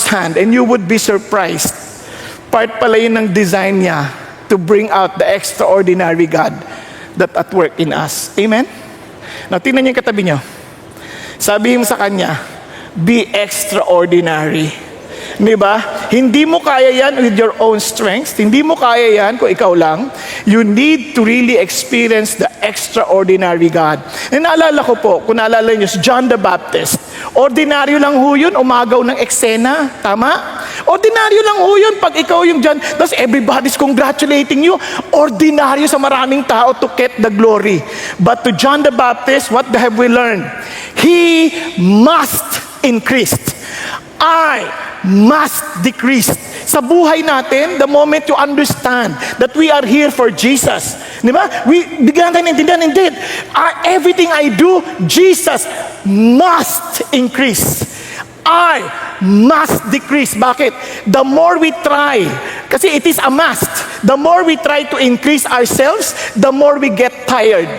hand, and you would be surprised. Part pala yun ng design niya to bring out the extraordinary God that at work in us. Amen? Now, tingnan niyo yung katabi niyo. Sabihin mo sa kanya, be extraordinary. Diba? Hindi mo kaya yan with your own strength. Hindi mo kaya yan kung ikaw lang. You need to really experience the extraordinary God. And naalala ko po, kung naalala niyo, si John the Baptist, ordinaryo lang ho yun, umagaw ng eksena. Tama? Ordinaryo lang ho yun pag ikaw yung John. Tapos everybody's congratulating you. Ordinaryo sa maraming tao to get the glory. But to John the Baptist, what have we learned? He must increase. I must decrease. Sa buhay natin, the moment you understand that we are here for Jesus, di ba? Bigyan tayo naintindihan, indeed, everything I do, Jesus must increase. I must decrease. Bakit? The more we try, kasi it is a must, the more we try to increase ourselves, the more we get tired.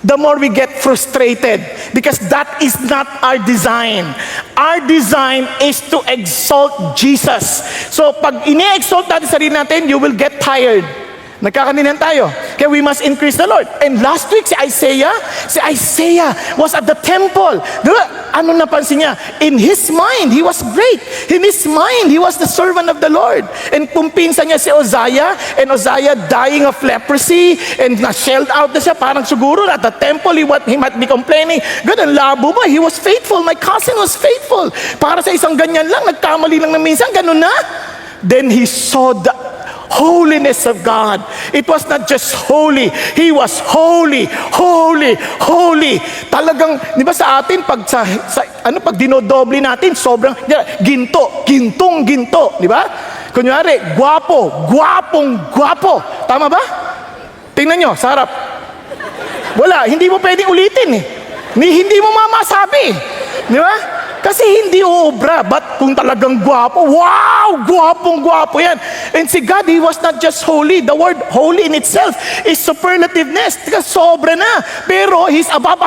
The more we get frustrated, because that is not our design. Our design is to exalt Jesus. So pag ini-exalt natin sarili natin, you will get tired. Nagkakaninan tayo. Kaya we must increase the Lord. And last week, si Isaiah was at the temple. Diba? Ano napansin niya? In his mind, he was great. In his mind, he was the servant of the Lord. And pumpinsa niya si Uzziah, and Uzziah dying of leprosy, and na-shelled out na siya, parang siguro at the temple, he might be complaining, God, ang labo mo, he was faithful, my cousin was faithful. Para sa isang ganyan lang, nagkamali lang na minsan, ganun na. Then he saw the holiness of God. It was not just holy, he was holy, holy, holy. Talagang, di ba sa atin, pag pag dinodoble natin, sobrang ginto, ginto, di ba? Kunyari, gwapong gwapo. Tama ba? Tingnan nyo, sa harap. Wala, hindi mo pwedeng ulitin eh. Hindi mo mamasabi. Di ba? Kasi hindi uobra. But kung talagang gwapo, wow! Gwapong-gwapo yan. And si God, He was not just holy. The word holy in itself is superlativeness. Kasi sobra na. Pero He's above.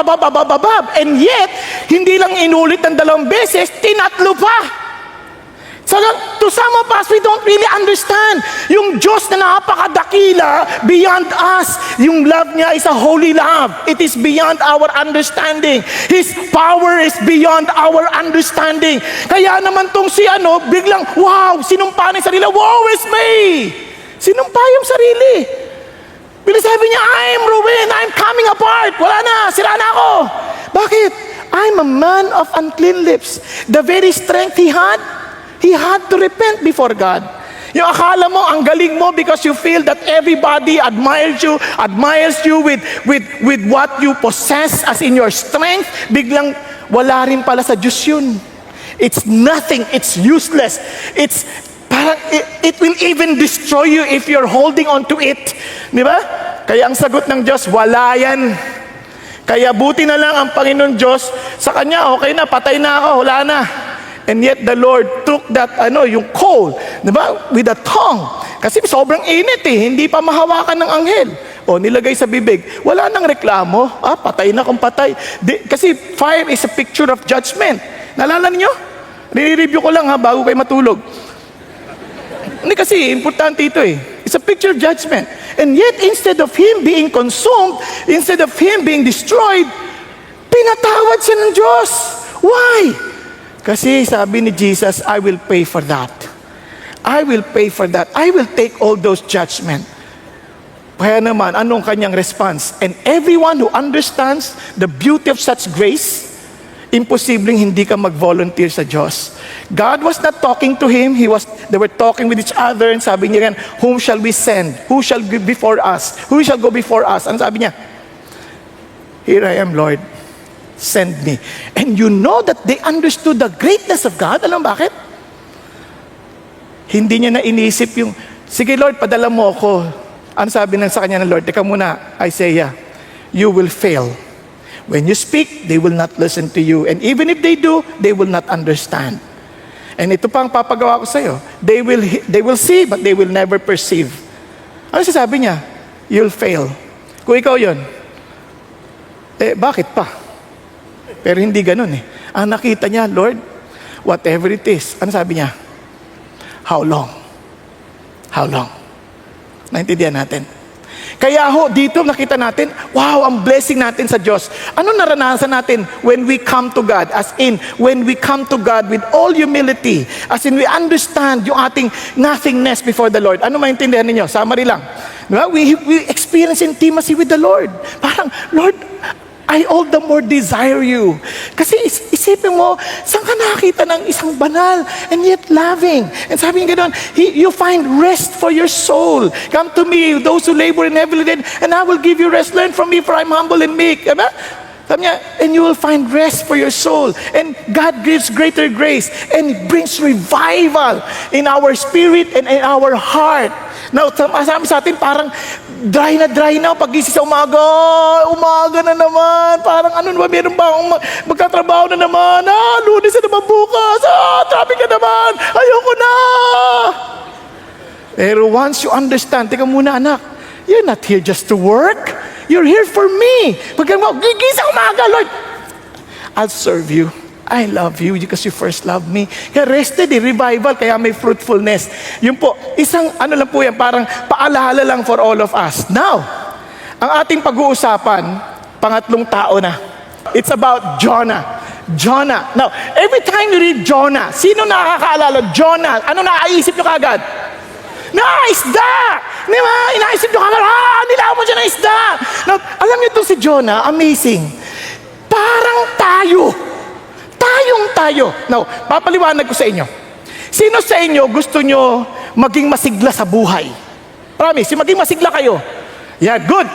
And yet, hindi lang inulit ng 2 beses, tinatlo pa. So to some of us, we don't really understand yung Diyos na napakadakila beyond us. Yung love niya is a holy love. It is beyond our understanding. His power is beyond our understanding. Kaya naman tong si biglang, wow, sinumpa niya sarili. Woe is me! Sinumpa yung sarili. Bilang sabi niya, I'm ruined, I'm coming apart. Wala na, sira na ako. Bakit? I'm a man of unclean lips. The very strength he had to repent before God. Yung akala mo, ang galing mo because you feel that everybody admires you with what you possess as in your strength, biglang wala rin pala sa Diyos yun. It's nothing, it's useless. It's parang, it will even destroy you if you're holding on to it. Di ba? Kaya ang sagot ng Diyos, wala yan. Kaya buti na lang ang Panginoon Diyos, sa Kanya, okay na, patay na ako, wala na. And yet the Lord took that, yung coal, diba? With a tongue. Kasi sobrang init hindi pa mahawakan ng anghel. O, nilagay sa bibig. Wala nang reklamo. Patay na kung patay. Kasi fire is a picture of judgment. Naalala niyo? Re-review ko lang bago kayo matulog. Hindi kasi, importante ito It's a picture of judgment. And yet, instead of him being consumed, instead of him being destroyed, pinatawad siya ng Diyos. Why? Kasi sabi ni Jesus, I will pay for that. I will pay for that. I will take all those judgment. Kaya naman, anong kanyang response? And everyone who understands the beauty of such grace, imposibleng hindi ka mag-volunteer sa Diyos. God was not talking to him. They were talking with each other, and sabi niya yan, whom shall we send? Who shall go before us? Who shall go before us? Ano sabi niya? Here I am, Lord. Send me. And you know that they understood the greatness of God. Alam bakit? Hindi niya na inisip yung, sige Lord, padala mo ako. Ano sabi sa kanya ng Lord? Teka muna, Isaiah, you will fail. When you speak, they will not listen to you. And even if they do, they will not understand. And ito pa ang papagawa ko sa'yo. They will see, but they will never perceive. Ano sasabi niya? You'll fail. Kung ikaw yun, bakit pa? Pero hindi ganun Ang nakita niya, Lord, Whatever it is. Ano sabi niya? How long? How long? Naintindihan natin. Kaya ho, dito nakita natin, wow, ang blessing natin sa Diyos. Ano naranasan natin when we come to God? As in, when we come to God with all humility. As in, we understand yung ating nothingness before the Lord. Ano maintindihan ninyo? Summary lang. Diba? We experience intimacy with the Lord. Parang, Lord, I all the more desire you. Kasi isipin mo, saan ka nakakita ng isang banal and yet loving? And sabi nga doon, you find rest for your soul. Come to me, those who labor and heavily laden, and I will give you rest. Learn from me, for I'm humble and meek. Diba? Sabi niya, and you will find rest for your soul. And God gives greater grace and brings revival in our spirit and in our heart. Now, sabi sa atin, parang dry na pagising sa umaga. Umaga na naman. Parang ano ba, meron ba akong magkatrabaho na naman? Lunes na naman bukas. Traffic na naman. Ayoko na. Pero once you understand, teka muna anak, you're not here just to work. You're here for me. Pagka mo, gigising umaga, Lord, I'll serve you. I love you because you first loved me. Kaya rested, revival, kaya may fruitfulness. Yun po, isang ano lang po yan, parang paalala lang for all of us. Now, ang ating pag-uusapan, pangatlong tao na. It's about Jonah. Jonah. Now, every time you read Jonah, sino nakakaalala? Jonah. Ano naaisip nyo kagad? Isda! Di ba? Inaisip nyo kagad, nilaw mo dyan na isda. Now, alam nyo itong si Jonah, amazing. Parang tayo. Tayong-tayo. Now, papaliwanag ko sa inyo. Sino sa inyo gusto nyo maging masigla sa buhay? Promise, maging masigla kayo. Yeah, good.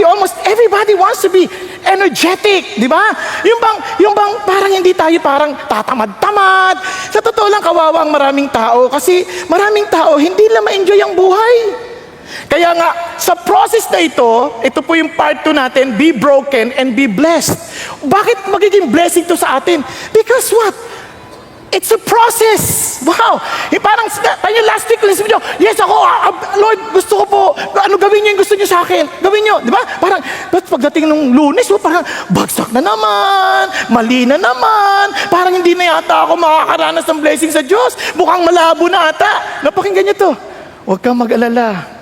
Almost everybody wants to be energetic, di ba? Yung bang parang hindi tayo parang tatamad-tamad. Sa totoo lang, kawawa ang maraming tao kasi maraming tao hindi lang ma-enjoy ang buhay. Kaya nga, sa process na ito po yung part 2 natin, be broken and be blessed. Bakit magiging blessing to sa atin? Because what? It's a process. Wow. Parang tayo last week, sabi nyo, yes ako, Lord, gusto ko po, gawin nyo yung gusto nyo sa akin. Gawin nyo, di ba? Parang, pagdating ng Lunes, parang bagsak na naman, mali na naman, parang hindi na yata ako makakaranas ng blessing sa Diyos. Mukhang malabo na ata. Napakinggan nyo to. Huwag kang mag-alala.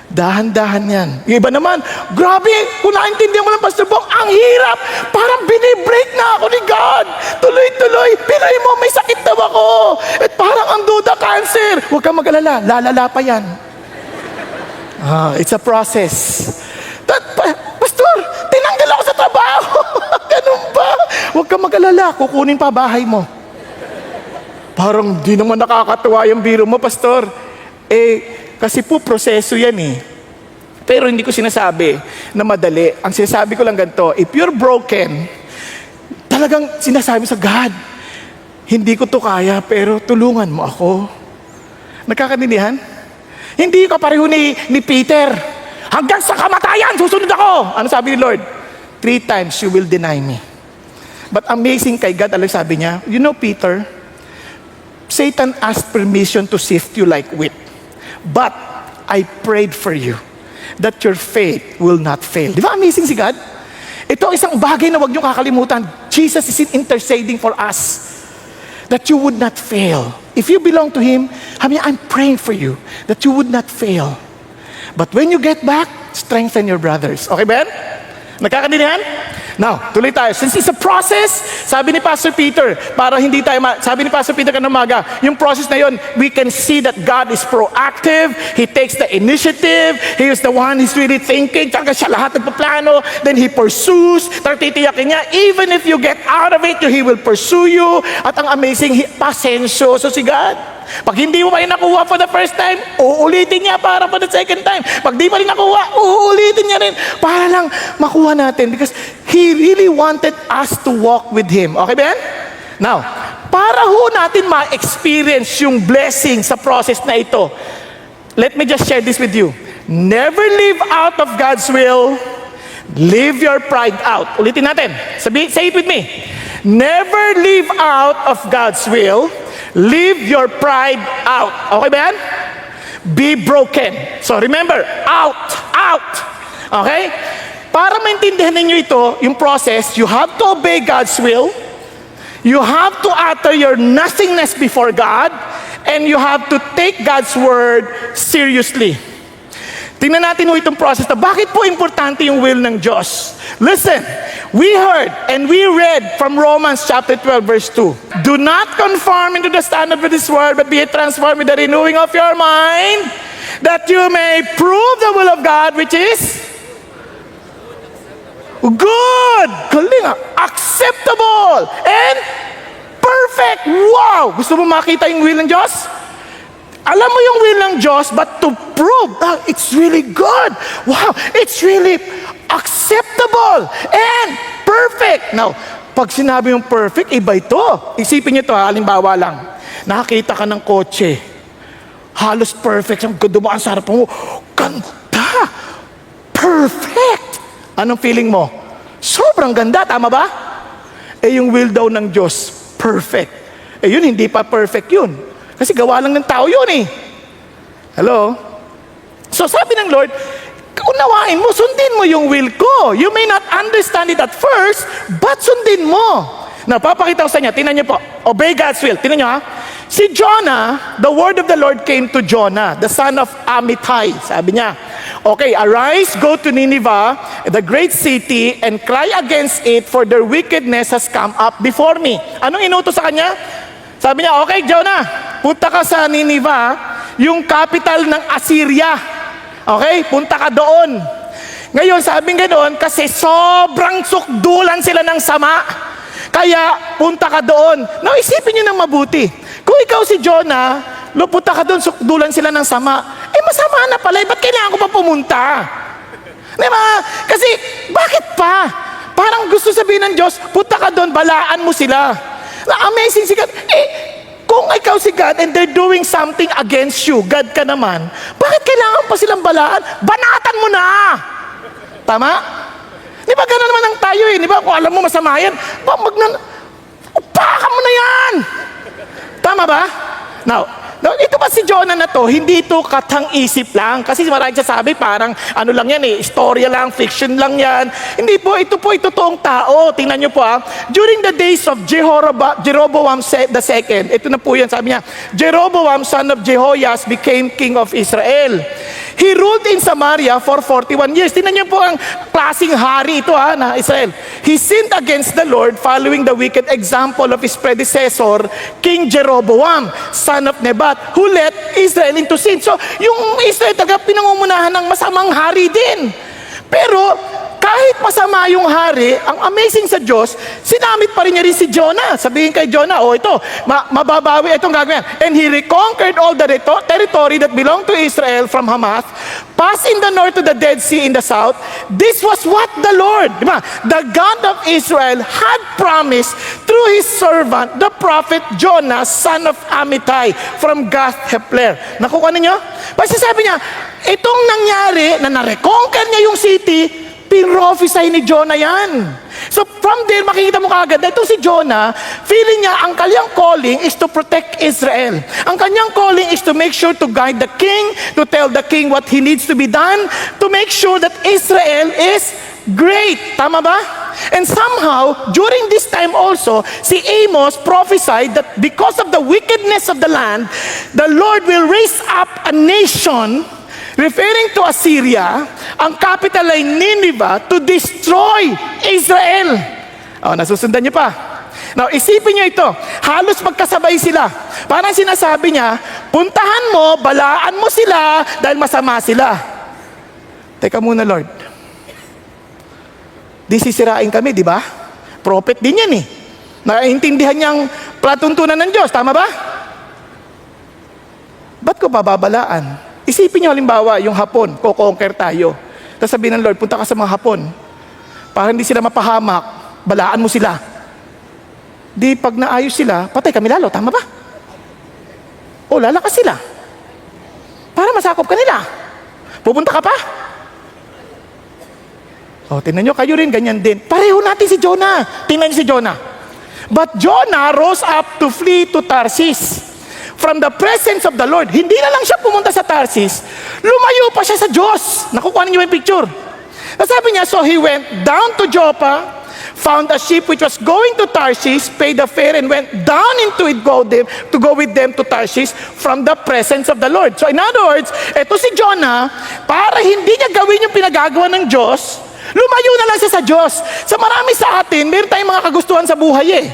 Dahan-dahan yan. Yung iba naman, grabe, kung naintindihan mo lang, Pastor Bong, ang hirap. Parang binibreak na ako ni God. Tuloy-tuloy, piray mo, may sakit daw ako. At parang ang duda, cancer. Huwag kang mag-alala, lalala pa yan. It's a process. Pastor, tinanggal ako sa trabaho. Ganun ba? Huwag kang mag-alala, kukunin pa bahay mo. Parang di naman nakakatuwa yung biro mo, Pastor. Kasi po, proseso yan Pero hindi ko sinasabi na madali. Ang sinasabi ko lang ganito, if you're broken, talagang sinasabi sa God, hindi ko to kaya, pero tulungan mo ako. Nagkakaintindihan? Hindi ka pareho ni Peter. Hanggang sa kamatayan, susunod ako. Ano sabi ni Lord? 3 times you will deny me. But amazing kay God, alam sabi niya, you know Peter, Satan asked permission to sift you like wheat. But I prayed for you that your faith will not fail. Di ba amazing si God? Ito isang bagay na huwag niyo kakalimutan. Jesus is interceding for us that you would not fail. If you belong to Him, I'm praying for you that you would not fail. But when you get back, strengthen your brothers. Okay, Ben? Nagkakaintindihan? Now, tuloy tayo. Since it's a process, sabi ni Pastor Peter, para hindi tayo, sabi ni Pastor Peter kanina umaga, yung process na yon, we can see that God is proactive, He takes the initiative, He is the one who's really thinking, talaga siya lahat nagpaplano, then He pursues, titiyakin niya, even if you get out of it, He will pursue you, at ang amazing, pasensyoso si God. Pag hindi mo pa rin nakuha for the first time, uulitin niya para for the second time. Pag di pa rin nakuha, uulitin niya rin para lang makuha natin. Because He really wanted us to walk with Him. Okay ba yan? Now, para ho natin ma-experience yung blessing sa process na ito, let me just share this with you. Never live out of God's will. Live your pride out. Ulitin natin. Say it with me. Never live out of God's will. Live your pride out. Okay ba yan? Be broken. So remember, out. Okay? Para maintindihan ninyo ito, yung process, you have to obey God's will. You have to utter your nothingness before God, and you have to take God's word seriously. Tingnan natin ho itong process na bakit po importante yung will ng Diyos. Listen, we heard and we read from Romans chapter 12 verse 2. Do not conform into the standard of this world, but be transformed with the renewing of your mind, that you may prove the will of God, which is good, galing, acceptable, and perfect. Wow! Gusto mo makita yung will ng Diyos? Alam mo yung will ng Diyos, but to prove that it's really good. Wow, it's really acceptable and perfect. Now, pag sinabi yung perfect, iba ito. Isipin niyo ito, halimbawa lang. Nakakita ka ng kotse. Halos perfect. Dumaan sa harapan mo. Ganda! Perfect! Anong feeling mo? Sobrang ganda, tama ba? Eh yung will daw ng Diyos, perfect. Eh yun, hindi pa perfect yun. Kasi gawa lang ng tao yun eh. Hello? So sabi ng Lord, unawain mo, sundin mo yung will ko. You may not understand it at first, but sundin mo. Napapakita ko sa inyo, tingnan niyo po. Obey God's will. Tingnan niyo ha. Si Jonah, the word of the Lord came to Jonah, the son of Amittai. Sabi niya, okay, arise, go to Nineveh, the great city, and cry against it, for their wickedness has come up before me. Anong inutos sa kanya? Sabi niya, okay, Jonah, punta ka sa Nineveh, yung capital ng Assyria. Okay, punta ka doon. Ngayon, sabi nga doon, kasi sobrang sukdulan sila ng sama. Kaya, punta ka doon. Now, isipin niyo ng mabuti. Kung ikaw si Jonah, punta ka doon, sukdulan sila ng sama. Eh, masama na pala. Ba't kailangan ko pa pumunta? Diba? Kasi, bakit pa? Parang gusto sabihin ng Diyos, punta ka doon, balaan mo sila. Amazing si God. Eh, kung ikaw si God and they're doing something against you, God ka naman, bakit kailangan pa silang balaan? Banatan mo na! Tama? Di ba gano'n naman ang tayo eh? Di ba kung alam mo masama yan, upakan mo na yan! Tama ba? Now, ito ba si Jonah na to, hindi ito katang-isip lang. Kasi maraming sasabi, parang ano lang yan eh, istorya lang, fiction lang yan. Hindi po, ito po, totoong tao. Tingnan nyo po ha. During the days of Jeroboam II, ito na po yan, sabi niya, Jeroboam, son of Jehoias, became king of Israel. He ruled in Samaria for 41 years. Tingnan niyo po ang klaseng hari ito ha, na Israel. He sinned against the Lord following the wicked example of his predecessor, King Jeroboam, son of Nebat, who led Israel into sin. So, yung Israel talaga pinangungunahan ng masamang hari din. Pero, kahit masama yung hari, ang amazing sa Diyos, sinamit pa rin niya rin si Jonah. Sabihin kay Jonah, ito, mababawi, itong gagawin. And he reconquered all the territory that belonged to Israel from Hamath, passed in the north to the Dead Sea in the south. This was what the Lord, the God of Israel, had promised through his servant, the prophet Jonah, son of Amittai, from Gath Hepler. Nakuha ninyo? Basta sabi niya, itong nangyari, na na-reconquer niya yung city, pinrophesy ni Jonah yan. So from there, makikita mo kaagad na itong si Jonah, feeling niya ang kanyang calling is to protect Israel. Ang kanyang calling is to make sure to guide the king, to tell the king what he needs to be done, to make sure that Israel is great. Tama ba? And somehow, during this time also, si Amos prophesied that because of the wickedness of the land, the Lord will raise up a nation, referring to Assyria, ang capital ay Nineveh, to destroy Israel. Nasusundan niyo pa. Now, isipin niyo ito. Halos magkasabay sila. Parang sinasabi niya, puntahan mo, balaan mo sila, dahil masama sila. Teka muna, Lord. Di sisirain kami, di ba? Prophet din yan eh. Naiintindihan niyang platuntunan ng Diyos, tama ba? Ba't ko bababalaan? Isipin niyo halimbawa, yung Hapon, ko-conquer tayo. Tapos sabihin ng Lord, punta ka sa mga Hapon. Para hindi sila mapahamak, balaan mo sila. Di pag naayos sila, patay kami lalo, tama ba? O lalakas sila. Para masakop ka nila. Pupunta ka pa? O, tingnan nyo, kayo rin, ganyan din. Pareho natin si Jonah. Tingnan nyo si Jonah. But Jonah rose up to flee to Tarsis from the presence of the Lord. Hindi na lang siya pumunta sa Tarsis, lumayo pa siya sa Diyos. Nakukuha niyo yung picture. Sabi niya, so he went down to Joppa, found a ship which was going to Tarshish, paid the fare, and went down into it to go with them to Tarshish from the presence of the Lord. So in other words, eto si Jonah, para hindi niya gawin yung pinagagawa ng Diyos, lumayo na lang siya sa Diyos. Sa marami sa atin, meron tayong mga kagustuhan sa buhay eh.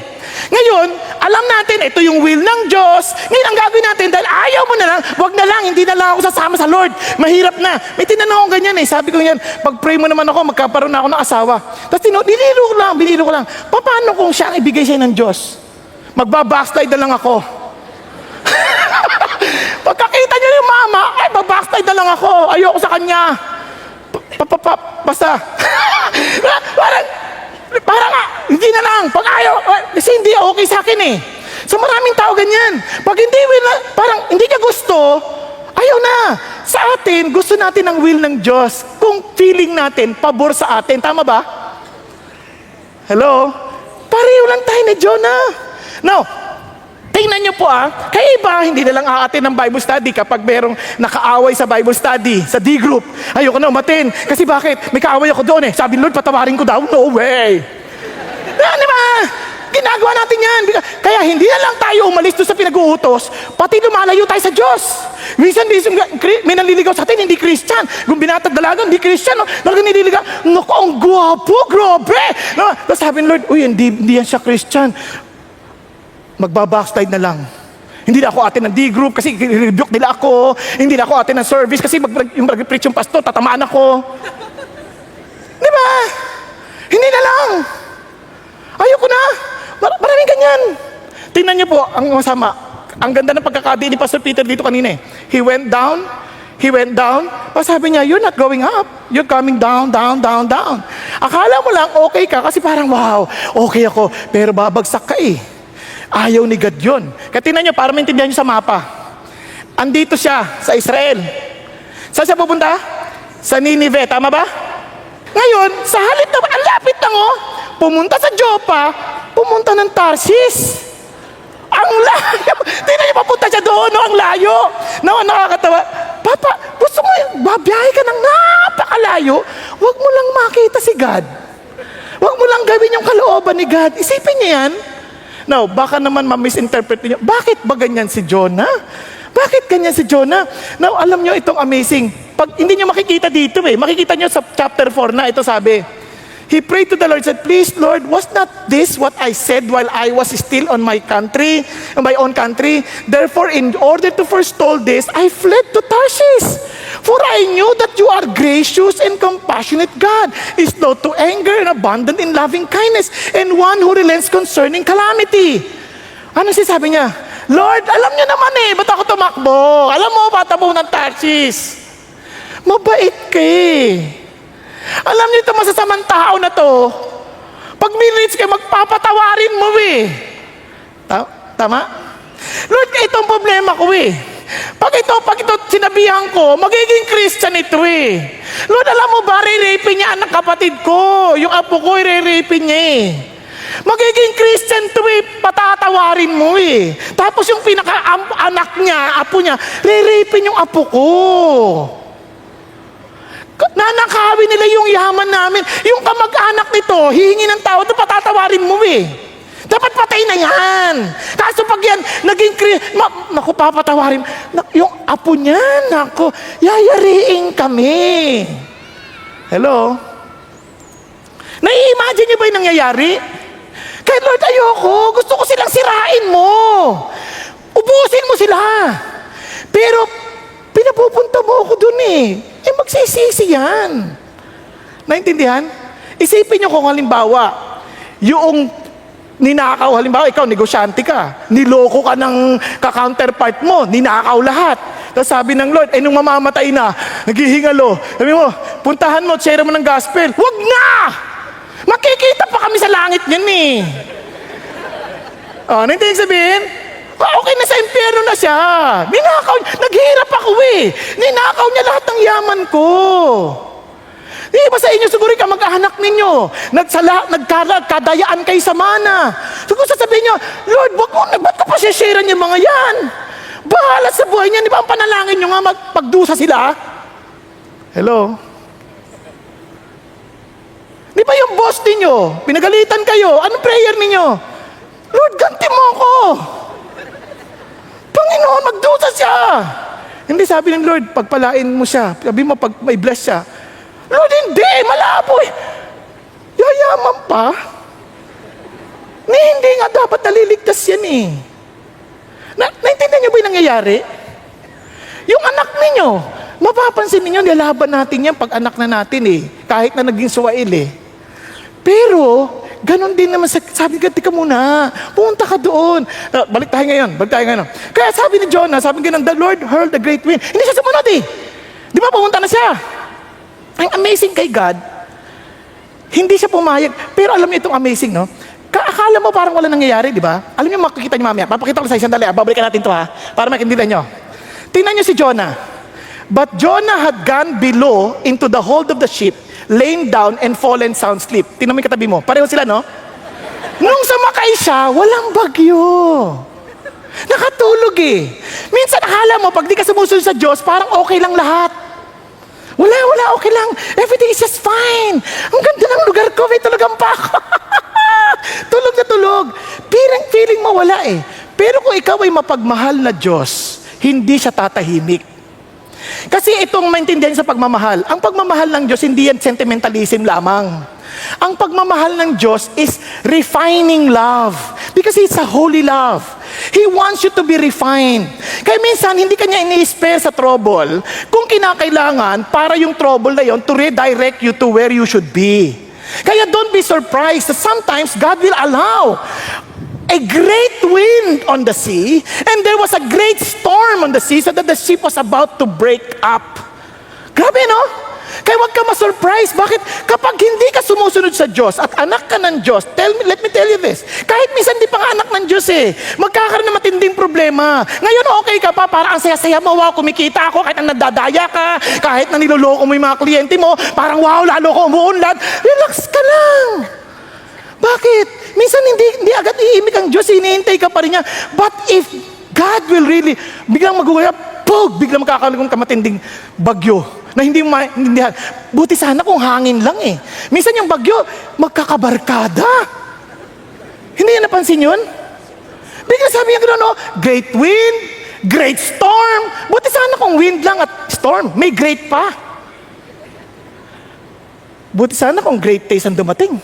Ngayon, alam natin, ito yung will ng Diyos. Ngayon, ang gagawin natin, dahil ayaw mo na lang, wag na lang, hindi na lang ako sasama sa Lord. Mahirap na. May tinanong akong ganyan eh. Sabi ko yan, pag-pray mo naman ako, magkaparoon na ako ng asawa. Tapos biniro ko lang. Paano kung siya ang ibigay sa'yo ng Diyos? Magbabackslide na lang ako. Pagkakita niyo yung mama, ay, babackslide na lang ako. Ayoko sa kanya. Basta. Parang hindi na lang. Pag ayaw, kasi hindi okay sa akin eh. So maraming tao ganyan. Pag hindi parang hindi niya gusto, ayaw na. Sa atin, gusto natin ang will ng Diyos. Kung feeling natin, pabor sa atin. Tama ba? Hello? Pareho lang tayo ni Jonah. Now, tingnan niyo po kaya iba, hindi na lang aatin ng Bible study kapag merong nakaaway sa Bible study, sa D group. Ayoko na umatin. Kasi bakit? May kaaway ako doon eh. Sabi Lord, patawarin ko daw. No way. Di ba? Ginagawa natin yan. Kaya hindi na lang tayo umalis doon sa pinag-uutos, pati lumalayo tayo sa Diyos. Minsan, may nanliligaw sa atin, hindi Christian. Kung binatag dalaga, hindi Christian. Talagang nililigaw. Naku, ang gwapo, grabe. No? Tapos sabi ng Lord, hindi yan siya Christian. Magbabackslide na lang. Hindi na ako atin ng D-group kasi rebuke nila ako. Hindi na ako atin ng service kasi yung mag-preach yung pastor, tatamaan ako. Di ba? Hindi na lang. Ayoko na. Maraming ganyan. Tingnan niyo po, ang masama. Ang ganda ng pagkakadi ni Pastor Peter dito kanina eh. He went down. Sabi niya, you're not going up. You're coming down. Akala mo lang okay ka kasi parang wow, okay ako. Pero babagsak ka eh. Ayaw ni God yun. Kaya tingnan niyo, para maintindihan niyo sa mapa. Andito siya sa Israel. Saan siya pupunta? Sa Nineveh, tama ba? Ngayon, sa halip na, ang lapit lang pumunta sa Joppa, pumunta ng Tarsis. Ang layo. Tingnan niyo, papunta siya doon, ang layo. Nakakatawa. Papa, gusto mo, babiyahe ka ng napakalayo, huwag mo lang makita si God. Huwag mo lang gawin yung kalooban ni God. Isipin niyo yan. Now, baka naman ma-misinterpret niyo. Bakit ba ganyan si Jonah? Bakit ganyan si Jonah? Now, alam niyo itong amazing. Pag hindi niyo makikita dito makikita niyo sa chapter 4 na ito sabi. He prayed to the Lord, said, please Lord, was not this what I said while I was still on my own country? Therefore, in order to forestall this, I fled to Tarshish. For I knew that you are gracious and compassionate God, is slow to anger and abundant in loving kindness, and one who relents concerning calamity. Ano sabi niya? Lord, alam niyo naman ba't ako tumakbo? Alam mo, patabo ng Tarshish. Mabait ka Alam niyo ito, masasamang tao na to. Pag minutes kayo, magpapatawarin mo Tama? Lord, itong problema ko Pag ito sinabihan ko, magiging Christian ito Lord, alam mo ba, re-rape niya anak kapatid ko. Yung apo ko, re-rape niya Magiging Christian to patatawarin mo Tapos yung pinaka-anak niya, apo niya, re-rape yung apo ko. Nanakawin nila yung yaman namin. Yung kamag-anak nito, hihingi ng tao, ito patatawarin mo Dapat patay na yan. Kaso pag yan, naging naku, papatawarin. Yung apo niya, naku, yayariin kami. Hello? Nai-imagine niyo ba yung nangyayari? Kaya Lord, ayoko. Gusto ko silang sirain mo. Ubusin mo sila. Pero, pinapupunta mo ako dun magsisisi yan. Naintindihan? Isipin nyo kung halimbawa, yung ninakaw, halimbawa, ikaw, negosyante ka, niloko ka ng ka-counterpart mo, ninakaw lahat. Tapos sabi ng Lord, nung mamamatay na, naghihingalo, sabi mo, puntahan mo, share mo ng gospel. Wag na! Makikita pa kami sa langit yan naintindihan sabihin? Okay na sa impyerno na siya. Ninakaw, naghihirap ako Ninakaw niya lahat ng yaman ko. Di ba sa inyo siguro ka mag-anak ninyo? Nagkadayaan kayo sa mana. Siguro sasabihin niyo, Lord, ba't ko pa share-sharean yung mga yan? Bahala sa buhay niya. Di ba ang panalangin niyo nga magdusa sila? Hello? Di ba yung boss ninyo, pinagalitan kayo, anong prayer ninyo? Lord, ganti mo ako. Panginoon, magdusa siya. Hindi sabi ng Lord, pagpalain mo siya. Sabi mo, pag may bless siya. Lord, hindi, malabo eh. Yayaman pa. Hindi nga dapat naliligtas yan eh. Naintindihan niyo ba yung nangyayari? Yung anak ninyo, mapapansin ninyo, nilaban natin yan pag anak na natin eh. Kahit na naging suwail eh. Pero, ganon din naman, sabi ka, tika muna, pumunta ka doon. Balik tayo ngayon. Kaya sabi ni Jonah, sabi nga the Lord hurled a great wind. Hindi siya sumunod eh. Di ba, pumunta na siya. Ang amazing kay God, hindi siya pumayag. Pero alam niyo itong amazing, no? Akala mo parang wala nangyayari, di ba? Alam niyo, makikita niyo mamaya. Papakita ko sa isang dali. Babalikan natin to ha, para makintindihan niyo. Tingnan niyo si Jonah. But Jonah had gone below into the hold of the ship, lain down and fallen sound sleep. Tingnan mo yung katabi mo. Pareho sila, no? Nung sumakay siya, walang bagyo. Nakatulog eh. Minsan akala mo, pag di ka sumusunod sa Diyos, parang okay lang lahat. Wala, okay lang. Everything is just fine. Ang ganda ng lugar ko, may tulugan pa ako. Tulog na tulog. Feeling mo wala eh. Pero kung ikaw ay mapagmahal na Diyos, hindi siya tatahimik. Kasi itong maintindihan sa pagmamahal, ang pagmamahal ng Diyos, hindi yan sentimentalism lamang. Ang pagmamahal ng Diyos is refining love. Because it's a holy love. He wants you to be refined. Kaya minsan, hindi kanya ini-spare sa trouble kung kinakailangan para yung trouble na yon to redirect you to where you should be. Kaya don't be surprised that sometimes God will allow a great wind on the sea, and there was a great storm on the sea so that the ship was about to break up. Grabe, no? Kaya huwag ka ma-surprise. Bakit? Kapag hindi ka sumusunod sa Diyos at anak ka ng Diyos, let me tell you this, kahit minsan di pa nga anak ng Diyos eh, magkakaroon ng matinding problema. Ngayon okay ka pa, parang ang saya-saya mo, wow, kumikita ako, kahit na nadadaya ka, kahit na niloloko mo yung mga kliyente mo, parang wow, lalo ko umuunlad. Relax ka lang. Bakit? Minsan hindi agad iimik ang Diyos, hinihintay ka pa rin niya. But if God will really, biglang magugaya, biglang magkakaroon ka matinding bagyo na hindi mo maintindihan. Buti sana kung hangin lang eh. Minsan yung bagyo, magkakabarkada. Hindi niya napansin yun? Biglang sabi niya gano'n, no? Great wind, great storm. Buti sana kung wind lang at storm, may great pa. Buti sana kung great days ang dumating.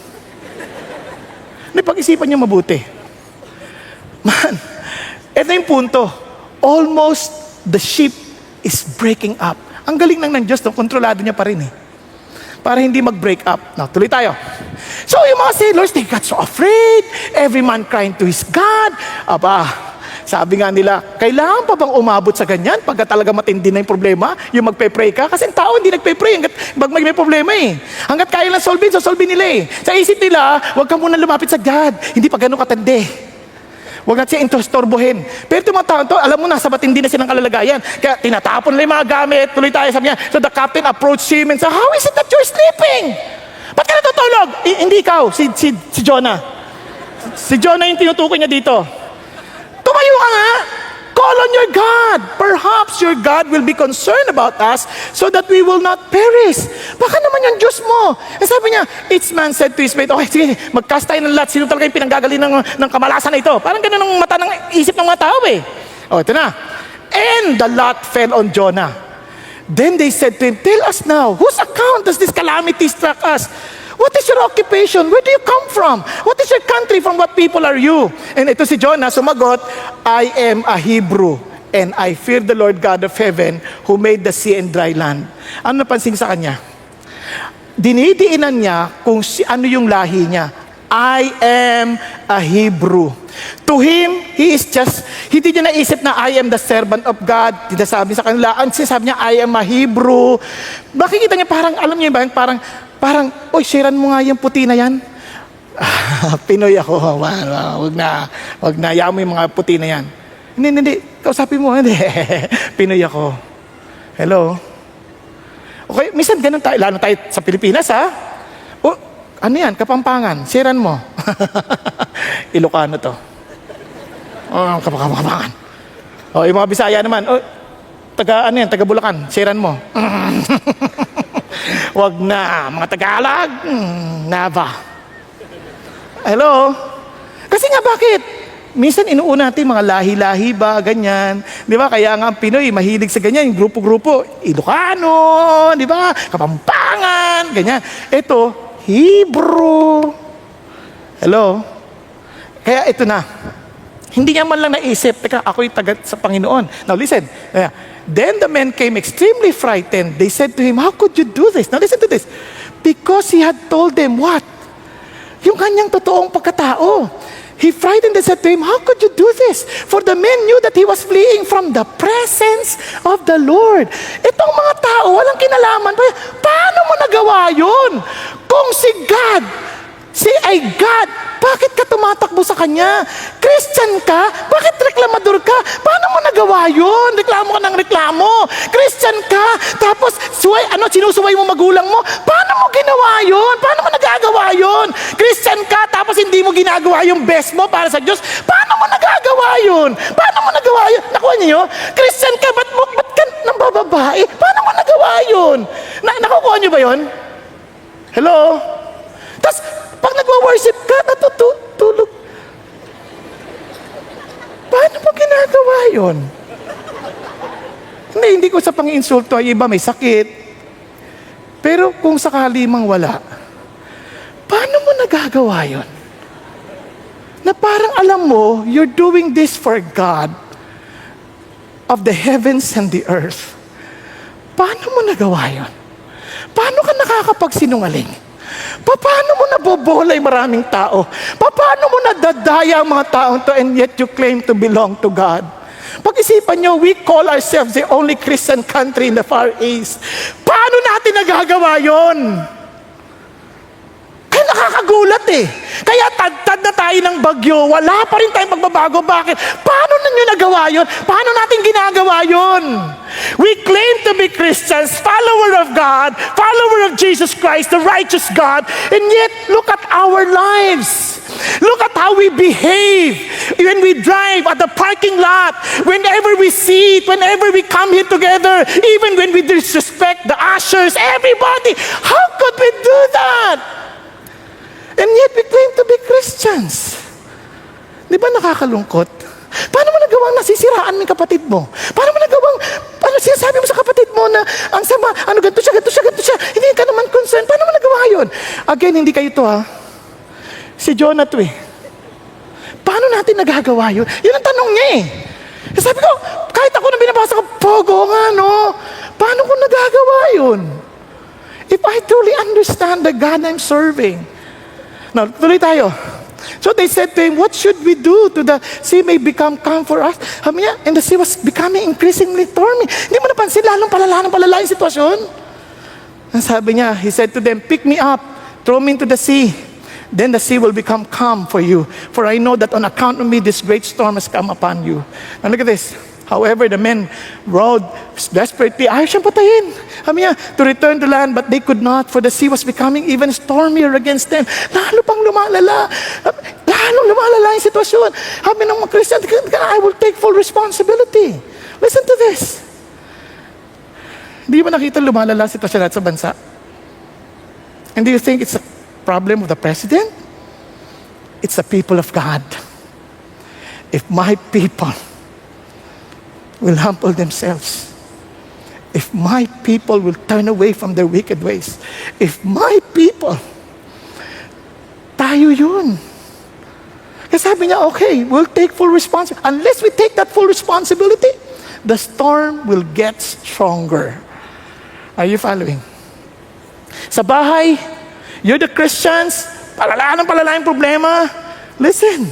Pag-isipan niyo mabuti. Man, ito yung punto. Almost the ship is breaking up. Ang galing lang ng Diyos, no? Kontrolado niya pa rin eh. Para hindi mag-break up. Now, tuloy tayo. So, yung mga sailors, they got so afraid. Every man crying to his God. Sabi nga nila, kailangan pa bang umabot sa ganyan pagka talaga matindi na yung problema, yung magpe-pray ka? Kasi ang tao hindi nagpe-pray hanggat may problema eh. Hanggat kaya lang solve nila eh. Sa isip nila, huwag ka muna lumapit sa God. Hindi pa ganun katindi. Huwag natin siya introstorbohin. Pero itong mga tao to, alam mo na, sa matindi na silang kalalagayan. Kaya tinatapon nila yung mga gamit, tuloy tayo, sabi niya. So the captain approached him and said, how is it that you're sleeping? Ba't ka natutulog? Hindi ikaw, si Jonah. Si Jonah yung tinutukoy niya dito. Tumayo ka nga. Call on your God. Perhaps your God will be concerned about us so that we will not perish. Baka naman yung Diyos mo. And sabi niya, each man said to his mate, okay, sige, mag-cast tayo ng lot. Sino talaga yung pinanggagaling ng kamalasan na ito? Parang ganun ang mata ng isip ng mga tao eh. Ito na. And the lot fell on Jonah. Then they said to him, tell us now, whose account does this calamity struck us? What is your occupation? Where do you come from? What is your country? From what people are you? And ito si Jonah, sumagot, I am a Hebrew, and I fear the Lord God of heaven, who made the sea and dry land. Ano napansin sa kanya? Dinidiinan niya kung ano yung lahi niya. I am a Hebrew. To him, hindi niya naisip na I am the servant of God. Sinasabi sa kanila, ang sinasabi niya, I am a Hebrew. Makikita niya parang, alam niyo ba, parang, oy, sharean mo nga yung puti na yan. Pinoy ako. Wag na. Yaman mo yung mga puti na yan. Hindi. Kausapin mo. Hindi. Pinoy ako. Hello? Okay, minsan ganun tayo. Lalo tayo sa Pilipinas, ha? O, ano yan? Kapampangan. Sharean mo. Ilocano to. Kapampangan. O, yung mga Bisaya naman. O, taga Bulacan. Sharean mo. Wag na, mga Tagalog, never. Hello? Kasi nga bakit? Minsan inuuna natin mga lahi-lahi ba, ganyan. Di ba? Kaya nga ang Pinoy, mahilig sa ganyan, yung grupo-grupo. Ilocano, di ba? Kapampangan, ganyan. Ito, Hebrew. Hello? Kaya ito na. Hindi niya man lang naisip, teka, ako'y taga sa Panginoon. Now listen. Then the men came extremely frightened. They said to him, how could you do this? Now listen to this. Because he had told them what? Yung kanyang totoong pagkatao. He frightened and said to him, how could you do this? For the men knew that he was fleeing from the presence of the Lord. Itong mga tao, walang kinalaman. Paano mo nagawa yun? Kung si God, ay God, bakit ka tumatakbo sa Kanya? Christian ka? Bakit reklamador ka? Paano mo nagawa yun? Reklamo ka ng reklamo. Christian ka? Tapos, sinusuway mo magulang mo? Paano mo ginawa yun? Paano mo nagagawa yun? Christian ka? Tapos hindi mo ginagawa yung best mo para sa Diyos? Paano mo nagagawa yun? Paano mo nagawa yun? Nakuha niyo? Christian ka? Ba't ka nang bababae? Paano mo nagawa yun? Nakukuha niyo ba yun? Hello? Tapos, pag nagwa-worship ka, natutulog. Paano mo ginagawa yun? Hindi ko sa pang-insulto, ay iba may sakit. Pero kung sakali mang wala, paano mo nagagawa yun? Na parang alam mo, you're doing this for God of the heavens and the earth. Paano mo nagawa yun? Paano ka nakakapagsinungaling? Paano mo nabobola yung maraming tao? Paano mo nadadaya ang mga taong to and yet you claim to belong to God? Pag-isipan nyo, we call ourselves the only Christian country in the Far East. Paano natin nagagawa yun? Kaya nakakagulat eh. Kaya tad na tayo ng bagyo, wala pa rin tayong pagbabago. Bakit? Paano ninyo nagawa yun? Paano natin ginagawa yun? We claim to be Christians, follower of God, follower of Jesus Christ, the righteous God, and yet look at our lives. Look at how we behave when we drive at the parking lot, whenever we sit, whenever we come here together, even when we disrespect the ushers, everybody. How could we do that? And yet we claim to be Christians. Di ba nakakalungkot? Paano mo nagawang nasisiraan ng kapatid mo? Paano mo nagawang, sinasabi mo sa kapatid mo na ang sama, ganito siya, hindi ka naman concerned. Paano mo nagawa yun? Again, hindi kayo to ha. Si Jonah to eh. Paano natin nagagawa yun? Yun ang tanong niya eh. Sabi ko, kahit ako na binabasa ko, pogo nga no. Paano ko nagagawa yun? If I truly understand the God I'm serving. Now, tuloy tayo. So they said to him, what should we do to the sea may become calm for us? And the sea was becoming increasingly stormy. Hindi mo napansin, lalong palala yung sitwasyon. Ang sabi niya, he said to them, pick me up, throw me into the sea. Then the sea will become calm for you. For I know that on account of me, this great storm has come upon you. Now look at this. However, the men rowed desperately. Ayaw siyang patayin. Sabi niya, to return to land, but they could not, for the sea was becoming even stormier against them. Lalo pang lumalala. Lalong lumalala yung sitwasyon. Sabi ng mga Christian, I will take full responsibility. Listen to this. Hindi ba nakita lumalala ang sitwasyon natin sa bansa? And do you think it's a problem of the president? It's the people of God. If my people will humble themselves, if my people will turn away from their wicked ways, if my people, tayo yun. Kasi sabi niya, okay, we'll take full responsibility. Unless we take that full responsibility, the storm will get stronger. Are you following? Sa bahay, you're the Christians, palala yung problema. Listen,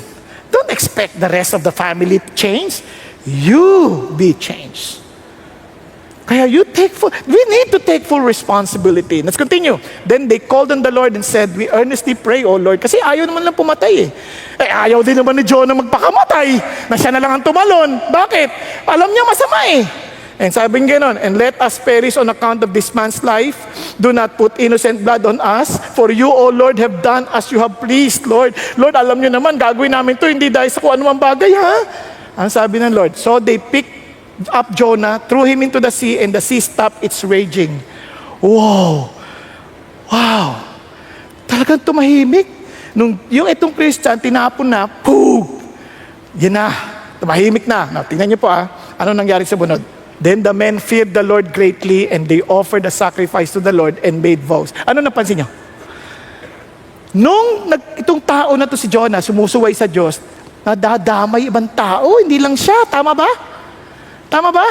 don't expect the rest of the family to change. You be changed. Kaya we need to take full responsibility. Let's continue. Then they called on the Lord and said, we earnestly pray, O Lord. Kasi ayaw naman lang pumatay eh. Ayaw din naman ni Jonah magpakamatay. Na siya na lang ang tumalon. Bakit? Alam niya masama eh. And sabi niya gano'n, and let us perish on account of this man's life. Do not put innocent blood on us. For you, O Lord, have done as you have pleased, Lord. Lord, alam niyo naman, gagawin namin to hindi dahil sa kung anumang bagay, ha? Ang sabi ng Lord, so they picked up Jonah, threw him into the sea, and the sea stopped its raging. Wow! Wow! Talagang tumahimik. Yung itong Christian, tinapon na, poof! Yan na, tumahimik na. Now, tingnan niyo po ano nangyari sa bunod? Then the men feared the Lord greatly and they offered a sacrifice to the Lord and made vows. Ano napansin niyo? Itong tao na to si Jonah, sumusuway sa Diyos, nadadamay ibang tao, hindi lang siya. Tama ba? Tama ba?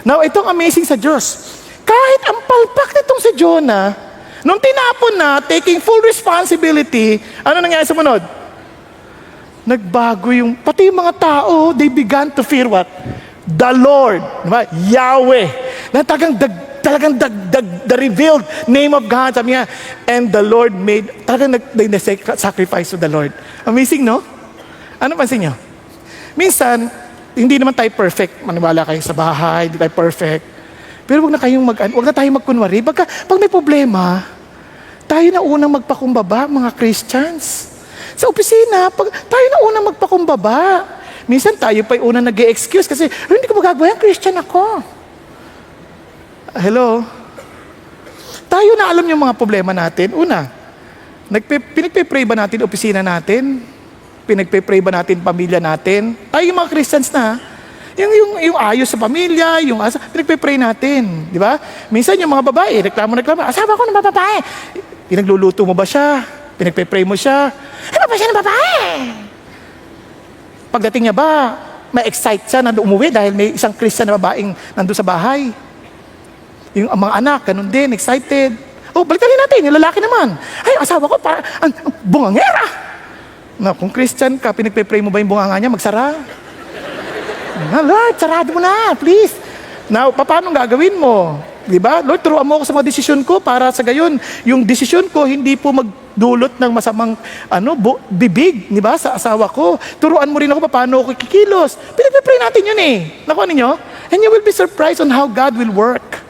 Now, itong amazing sa Diyos. Kahit ang palpak nitong si Jonah, nung tinapon na, taking full responsibility, ano nangyari sa munod? Nagbago pati yung mga tao, they began to fear what? The Lord. Diba? Yahweh. Na talagang the revealed name of God. Sabi nga, and the Lord talagang sacrifice to the Lord. Amazing, no? Ano pansin nyo? Minsan, hindi naman tayo perfect. Maniwala kayo sa bahay, hindi tayo perfect. Pero wag na tayong magkunwari. Pag may problema, tayo na unang magpakumbaba, mga Christians. Sa opisina, tayo na unang magpakumbaba. Minsan tayo pa yung unang nag-e-excuse kasi, hindi ko magagawa yan, Christian ako. Hello? Tayo na alam yung mga problema natin. Una, pinagpe-pray ba natin opisina natin? Pinagpe-pray ba natin pamilya natin? Tayo yung mga Christians na, yung ayos sa pamilya, pinagpe-pray natin. Di ba? Minsan yung mga babae, reklamo, asawa ko ng babae. Pinagluluto mo ba siya? Pinagpe-pray mo siya? Ano ba siya ng babae? Pagdating niya ba, ma-excite siya na umuwi dahil may isang Christian na babaeng nandun sa bahay. Yung mga anak, ganun din, excited. Balikan natin, yung lalaki naman. Ay, asawa ko, bungangera. Na, kung Christian ka, pinagpe-pray mo ba yung bunganga niya, magsara? Lord, sarado mo na, please. Now, paano gagawin mo? Diba? Lord, turuan mo ako sa mga desisyon ko para sa gayon, yung desisyon ko hindi po magdulot ng masamang bibig, diba? Sa asawa ko. Turuan mo rin ako paano ako kikilos. Pinagpe-pray natin yun eh. Nakuha ninyo? And you will be surprised on how God will work.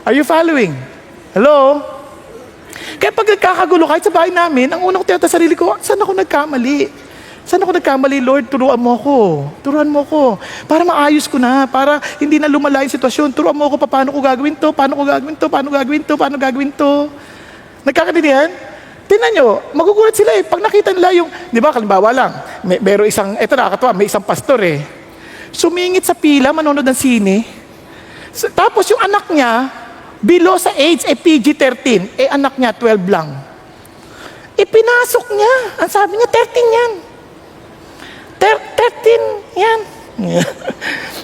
Are you following? Hello? Kaya pag nagkakagulo kahit sa bahay namin, ang unang ko tiyata sa sarili ko, saan ako nagkamali? Saan ako nagkamali, Lord? Turuan mo ako. Turuan mo ako. Para maayos ko na. Para hindi na lumala yung sitwasyon. Turuan mo ako paano ko gagawin to, paano ko gagawin to, paano gagawin to, paano gagawin to. Nagkakaintindihan? Tingnan nyo, magugulat sila eh. Pag nakita nila yung, di ba, kalimbawa lang, meron isang, eto nakakatawa, may isang pastor eh. Sumingit sa pila, manonood ng sine. Tapos yung anak niya, below sa age, PG-13. Anak niya, 12 lang. Pinasok niya. Ang sabi niya, 13 yan. 13 yan.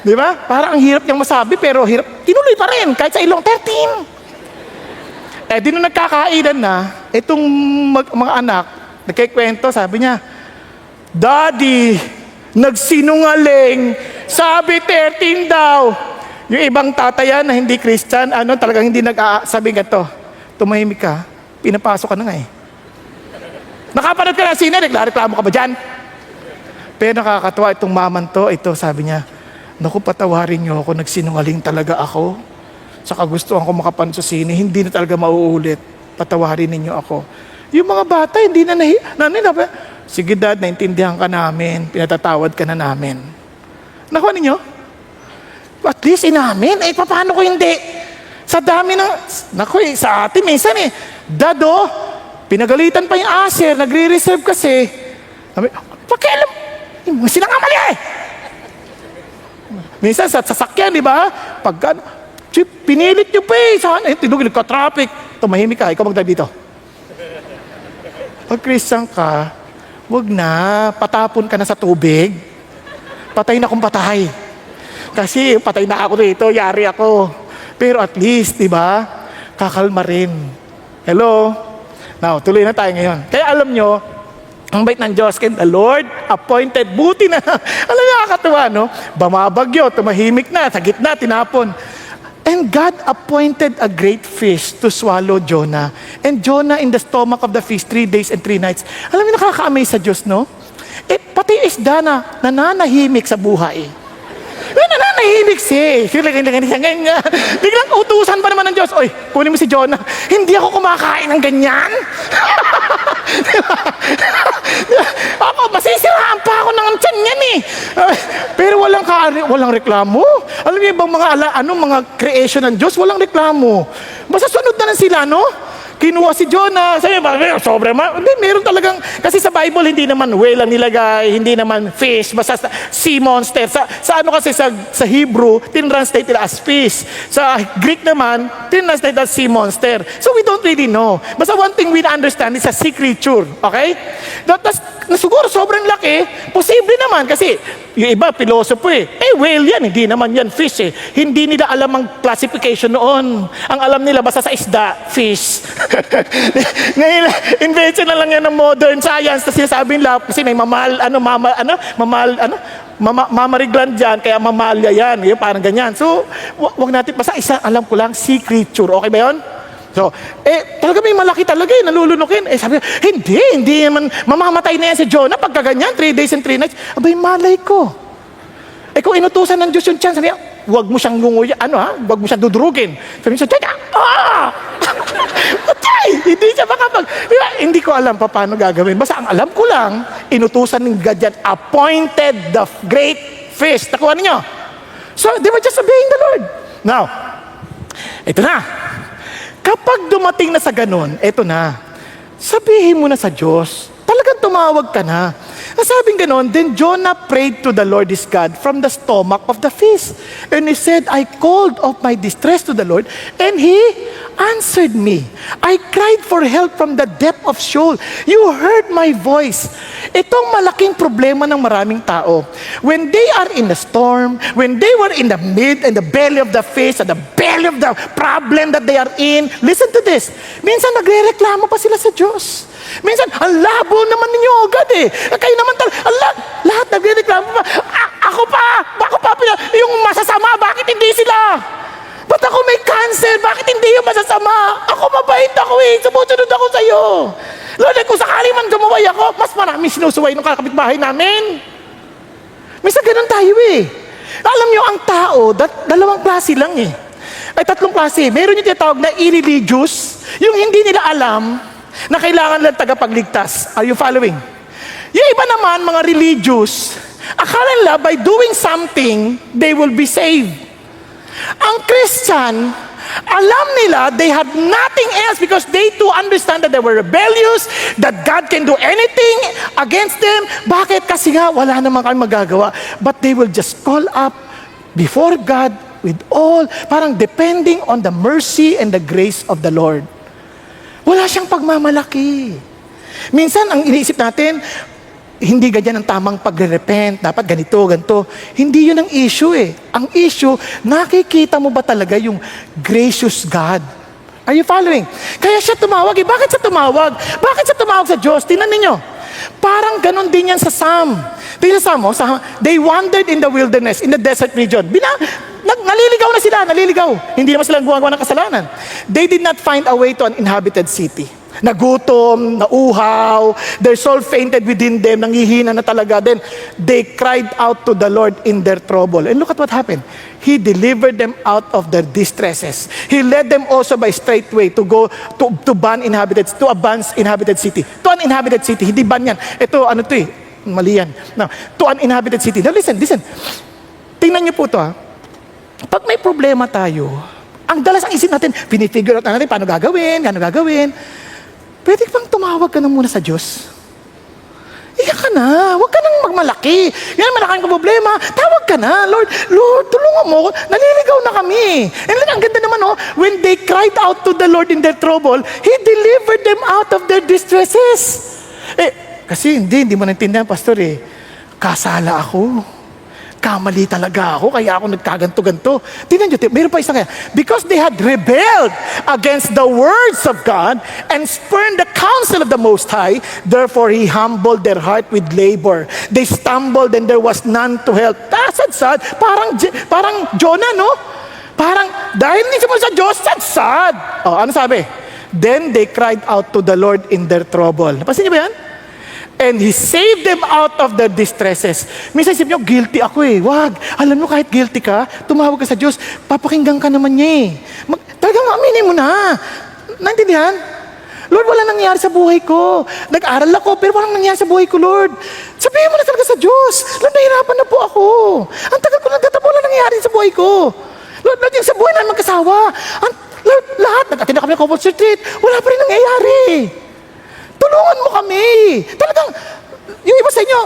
Di ba? Parang ang hirap niyang masabi, pero hirap. Tinuloy pa rin, kahit sa ilong, 13. Di nung nagkakainan na, itong mga anak, nagkikwento, sabi niya, Daddy, nagsinungaling. Sabi 13 daw. Yung ibang tatayan na hindi Christian, talagang hindi nag-sabi ganito, tumahimik ka, pinapasok ka na nga eh. Nakapanood ka na sine, reklamo ka ba dyan? Pero nakakatawa itong maman to, ito sabi niya, naku, patawarin niyo ako, nagsinungaling talaga ako. Sa kagustuhan ko makapanood sa sine, hindi na talaga mauulit. Patawarin ninyo ako. Yung mga bata, hindi na sige dad, naintindihan ka namin, pinatatawad ka na namin. Nakuha ninyo? At least inamin, paano ko hindi? Sa dami ng, sa atin minsan Dado, pinagalitan pa yung aser, nagre-reserve kasi. Pakialam, sila nga mali Minsan sa sasakyan, di ba? Pinilit nyo pa tinugin ka, traffic. Tumahimik ka, ikaw magdrive dito. Pag Christian ka, wag na, patapon ka na sa tubig. Patay na kung patay. Kasi patay na ako dito, yari ako. Pero at least, di ba, kakalma rin. Hello? Now, tuloy na tayo ngayon. Kaya alam nyo, ang bait ng Diyos, and the Lord appointed, buti na. Alam niyo, nakakatuwa, no? Bumabagyo, tumahimik na, sa gitna, tinapon. And God appointed a great fish to swallow Jonah. And Jonah in the stomach of the fish 3 days and 3 nights. Alam niyo, nakaka-amaze sa Diyos, no? Pati isda na nananahimik sa buhay. Nananahimik siya. Ganyan. Biglang utusan pa naman ng Diyos. Oy, kunin mo si Jonah. Hindi ako kumakain ng ganyan. Ako, masisiraan pa ako ng tiyan yan eh. Pero walang reklamo. Alam niyo bang mga creation ng Diyos, walang reklamo. Basta sunod na lang sila, no? Kinuha si Jonah. Sabi, sobrang, hindi, meron talagang, kasi sa Bible, hindi naman whale ang nilagay, hindi naman fish, basta sea monster. Sa ano kasi, sa Hebrew, tinranslate nila as fish. Sa Greek naman, tinranslate as sea monster. So we don't really know. Basta one thing we understand is a sea creature. Okay? Tapos, siguro sobrang laki, posible naman kasi yung iba, pilosopo whale yan, hindi naman yan fish Hindi nila alam ang classification noon. Ang alam nila, basta sa isda, fish. Ngayon, invention na lang yan ng modern science. Tapos sinasabi nila, kasi may mamariglan dyan, kaya mamalya yan. Yung parang ganyan. So, wag natin, basta isa, alam ko lang, sea creature. Okay ba yun? So, talaga may malaki talaga nalulunukin. Sabi niya, hindi naman, mamamatay na yan si Jonah pagka ganyan, 3 days and 3 nights. Abay, malay ko. Kung inutusan ng Diyos yung chance, sabi niya, huwag mo siyang lunguya, huwag mo siyang dudurugin. Sabi niya, patay! Hindi siya hindi ko alam paano gagawin. Basta ang alam ko lang, inutusan ng God yan, appointed the great fish. Nakuha ninyo? So, they were just obeying the Lord. Now, ito na. Kapag dumating na sa ganun, eto na, sabihin mo na sa Diyos, talagang tumawag ka na. Nasabing ganun, then Jonah prayed to the Lord his God from the stomach of the fish. And he said, I called of my distress to the Lord, and He answered me. I cried for help from the depth of Sheol. You heard my voice. Itong malaking problema ng maraming tao. When they are in the storm, when they were in the belly of the fish, at the belly of the problem that they are in, listen to this. Minsan nagre-reklamo pa sila sa Diyos. Minsan, ang labo naman ninyo agad Kayo naman lahat nagre-reklamo pa. Ako pa, yung masasama, bakit hindi sila? Ba't ako may cancer? Bakit hindi yung masasama? Ako mabait ako sumusunod ako sa'yo. Lord, kung sakali man gumaway ako, mas maraming sinusuway ng kapitbahay namin. Minsan ganun tayo Alam nyo, ang tao, dalawang klase lang Ay, 3 klase. Meron yung tinatawag na irreligious, yung hindi nila alam na kailangan lang tagapagligtas. Are you following? Yung iba naman, mga religious, akala nila by doing something, they will be saved. Ang Christian, alam nila they had nothing else because they too understand that they were rebellious, that God can do anything against them. Bakit? Kasi nga, wala naman kami magagawa. But they will just call up before God with all, parang depending on the mercy and the grace of the Lord. Wala siyang pagmamalaki. Minsan, ang iniisip natin, hindi ganyan ang tamang pagre-repent. Dapat ganito, ganito. Hindi yun ang issue Ang issue, nakikita mo ba talaga yung gracious God? Are you following? Kaya siya tumawag Bakit siya tumawag? Bakit siya tumawag sa Diyos? Tingnan ninyo. Parang ganun din yan sa Psalm. Tingnan sa they wandered in the wilderness, in the desert region. Naliligaw na sila, Hindi naman sila gumagawa ng kasalanan. They did not find a way to an inhabited city. Nagutom, nauhaw, their soul fainted within them, nanghihina na talaga. Then, they cried out to the Lord in their trouble. And look at what happened. He delivered them out of their distresses. He led them also by straight way to go to ban inhabited, to a ban's inhabited city. To an inhabited city, hindi ban yan. Ito, mali yan. Now, to an inhabited city. Now, listen. Tingnan niyo po ito Pag may problema tayo, ang dalas ang isip natin, pinifigure out natin paano gagawin. Pwede bang tumawag ka na muna sa Diyos? Iyak ka na. Huwag ka nang magmalaki. Yan, malaking problema. Tawag ka na. Lord, tulungan mo. Naliligaw na kami. And ang ganda naman, when they cried out to the Lord in their trouble, He delivered them out of their distresses. Kasi hindi mo naintindihan, Pastor Kasala ako. Kamali talaga ako, kaya ako nagkaganto-ganto. Tingnan nyo, mayroon pa isang kaya. Because they had rebelled against the words of God and spurned the counsel of the Most High, therefore He humbled their heart with labor. They stumbled and there was none to help. Sad. Parang Jonah, Parang, dahil hindi mo sa Diyos, sad. Ano sabi? Then they cried out to the Lord in their trouble. Napansin niyo ba yan? And He saved them out of their distresses. Minsan isip nyo, guilty ako Wag. Alam mo, kahit guilty ka, tumawag ka sa Diyos, papakinggan ka naman niya Talagang aminin mo na. Naintindihan? Lord, wala nangyari sa buhay ko. Nag-aral ako, pero walang nangyari sa buhay ko, Lord. Sabihin mo na talaga sa Diyos. Lord, nahirapan na po ako. Ang tagal ko nagtatabo, wala nangyari sa buhay ko. Lord, yung sa buhay namin magkasawa. Lord, lahat, nag-attend na kami ng couples retreat, wala pa rin nangyayari. Tulungan mo kami. Talagang, yung iba sa inyo,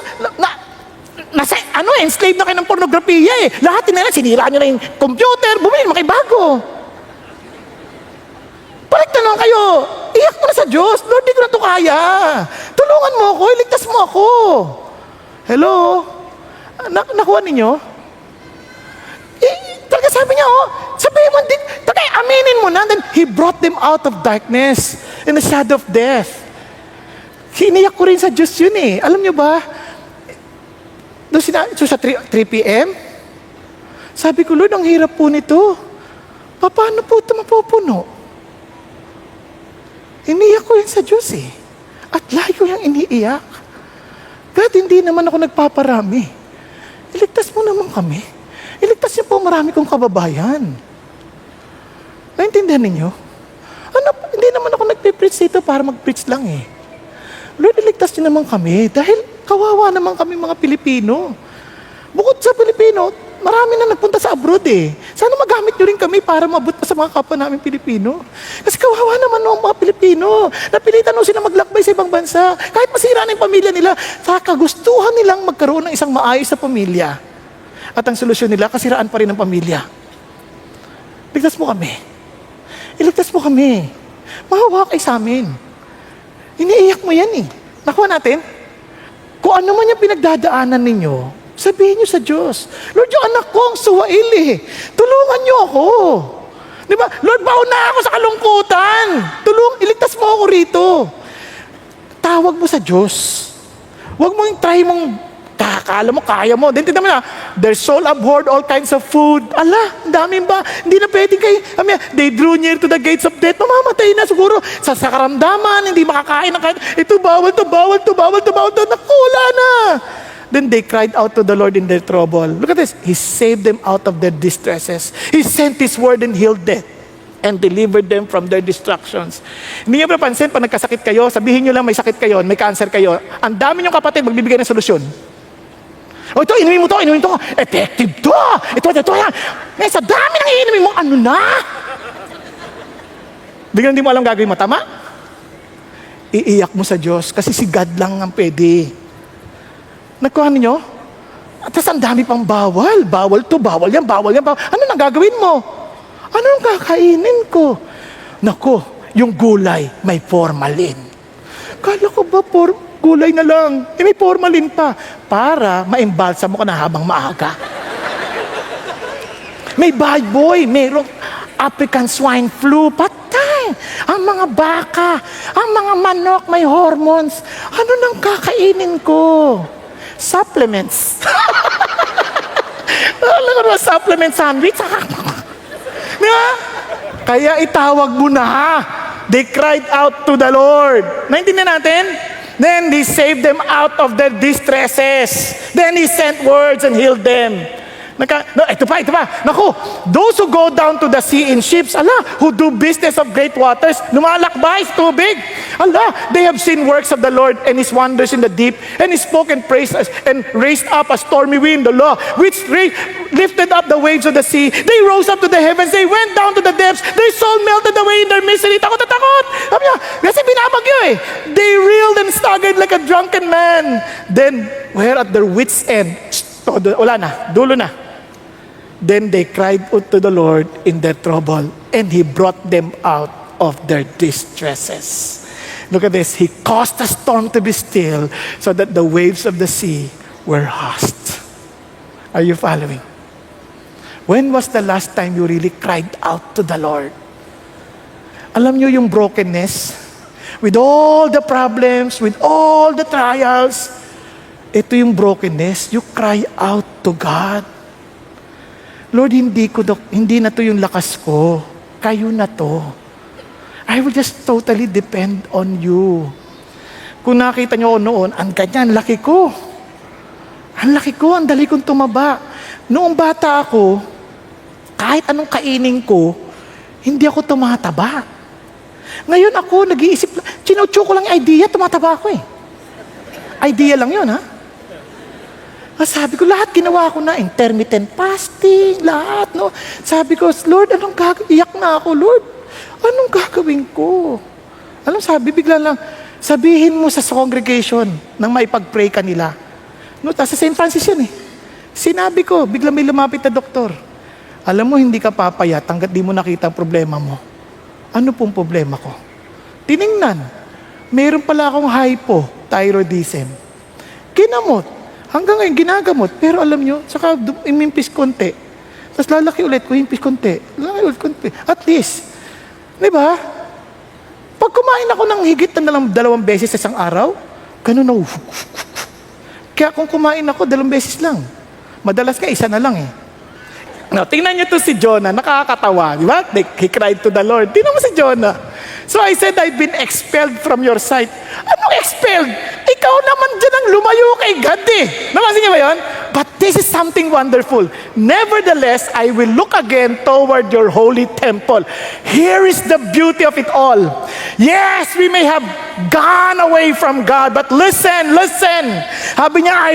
enslaved na kayo ng pornografiya eh. Lahat nila, sinira nyo na yung computer, bumili naman kayo bago. Balik na lang kayo. Iyak mo na sa Diyos. Lord, di ko na ito kaya. Tulungan mo ako, iligtas mo ako. Hello? Nakuha ninyo? Talaga sabi niya, sabihin mo, talaga aminin mo na. Then, He brought them out of darkness in the shadow of death. Iniyak ko rin sa Diyos yun eh. Alam niyo ba, doon sa 3 p.m., sabi ko, Lord, ang hirap po nito. Paano po ito mapupuno? Iniyak ko yan sa Diyos eh. At lagi ko yung iniiyak. God, hindi naman ako nagpaparami. Iligtas mo naman kami. Iligtas niyo po marami kong kababayan. Naintindihan ninyo? Hindi naman ako nagpe-preach dito para mag-preach lang eh. Lord, iligtas niyo naman kami dahil kawawa naman kami mga Pilipino. Bukod sa Pilipino, marami na nagpunta sa abroad eh. Sana magamit nyo rin kami para mabot pa sa mga kapwa namin Pilipino. Kasi kawawa naman ang mga Pilipino. Napilitan nung sila maglakbay sa ibang bansa. Kahit masira na yung pamilya nila, sa kagustuhan nilang magkaroon ng isang maayos na pamilya. At ang solusyon nila, kasiraan pa rin ang pamilya. Iligtas mo kami. Iligtas mo kami. Mahawa kayo sa amin. Iniiyak mo yan eh. Nakuha natin? Kung ano man yung pinagdadaanan ninyo, sabihin niyo sa Diyos, Lord, yung anak ko ang suwail eh. Tulungan niyo ako. Di ba? Lord, baon na ako sa kalungkutan. Iligtas mo ako rito. Tawag mo sa Diyos. Huwag mo yung try mong kakala mo, kaya mo. Then tignan mo na, their soul abhorred all kinds of food. Ala, ang dami ba? Hindi na pwede kayo. They drew near to the gates of death. Mamamatay na siguro. Sa karamdaman, hindi makakain ng kahit, ito bawal to. Naku, wala na. Then they cried out to the Lord in their trouble. Look at this. He saved them out of their distresses. He sent His word and healed them and delivered them from their destructions. Hindi niyo napansin, pag nagkasakit kayo, sabihin niyo lang may sakit kayo, may cancer kayo, ang dami niyong kapatid magbibigay ng solusyon. Ito, inumin mo to. Effective to. Ito yan. Ngayon, sa dami nang iinumin mo, ano na? Biglang hindi mo alam gagawin mo, tama? Iiyak mo sa Diyos kasi si God lang ang pwede. Nagkuha ninyo? At ang dami pang bawal. Bawal to, bawal yan. Ano nang gagawin mo? Ano nang kakainin ko? Naku, yung gulay may formalin. Kala ko ba gulay na lang? May formalin pa. Para maimbalsa mo ka na habang maaga. May baboy, mayroong African swine flu. Patay! Ang mga baka, ang mga manok may hormones. Ano nang kakainin ko? Supplements. Alam ko na, supplement sandwich. Diba? Kaya itawag mo na. They cried out to the Lord. Naintindihan natin? Then He saved them out of their distresses. Then He sent words and healed them. Ito pa. Naku, those who go down to the sea in ships, who do business of great waters, lumalakbay sa tubig. They have seen works of the Lord and His wonders in the deep, and He spoke and praised us, and raised up a stormy wind, which lifted up the waves of the sea. They rose up to the heavens, they went down to the depths, their soul melted away in their misery. Takot. Sabi niya, kasi binabagyo eh. They reeled and staggered like a drunken man. Then, were at their wits' end. Wala na, dulo na. Then they cried out to the Lord in their trouble, and He brought them out of their distresses. Look at this. He caused the storm to be still so that the waves of the sea were hushed. Are you following? When was the last time you really cried out to the Lord? Alam niyo yung brokenness? With all the problems, with all the trials, ito yung brokenness. You cry out to God. Lord, hindi na to yung lakas ko. Kayo na to. I will just totally depend on you. Kung nakita nyo noon, ang ganyan, laki ko. Ang dali kong tumaba. Noong bata ako, kahit anong kainin ko, hindi ako tumataba. Ngayon ako, nag-iisip, chinucho ko lang yung idea, tumataba ako eh. Idea lang yun, ha? Sabi ko, lahat ginawa ko na, intermittent fasting, lahat, no? Sabi ko, Lord, anong iyak na ako, Lord. Anong gagawin ko? Alam, sabi, bigla lang, sabihin mo sa congregation nang maipag-pray ka nila. No, sa St. Francis yan eh. Sinabi ko, bigla may lumapit na doktor. Alam mo, hindi ka papayat hanggat di mo nakita ang problema mo. Ano pong problema ko? Tiningnan, meron pala akong hypothyroidism. Kinamot. Hanggang ngayon, ginagamot. Pero alam nyo, saka imimpis konti. Tapos lalaki ulit ko, impis konti. Lalaki ulit konti. At least, di ba? Pag kumain ako ng higit na 2 beses sa isang araw, ganun na. Kaya kung kumain ako 2 beses lang, madalas ka, 1 na lang eh. Now, tingnan niyo to si Jonah, nakakatawa, di ba? He cried to the Lord. Tingnan mo si Jonah. So I said, I've been expelled from your sight. Anong expelled? Ikaw naman dyan ang lumayo kay God eh. Napansin niyo ba yun? But this is something wonderful. Nevertheless, I will look again toward your holy temple. Here is the beauty of it all. Yes, we may have gone away from God, but listen. Sabi niya, I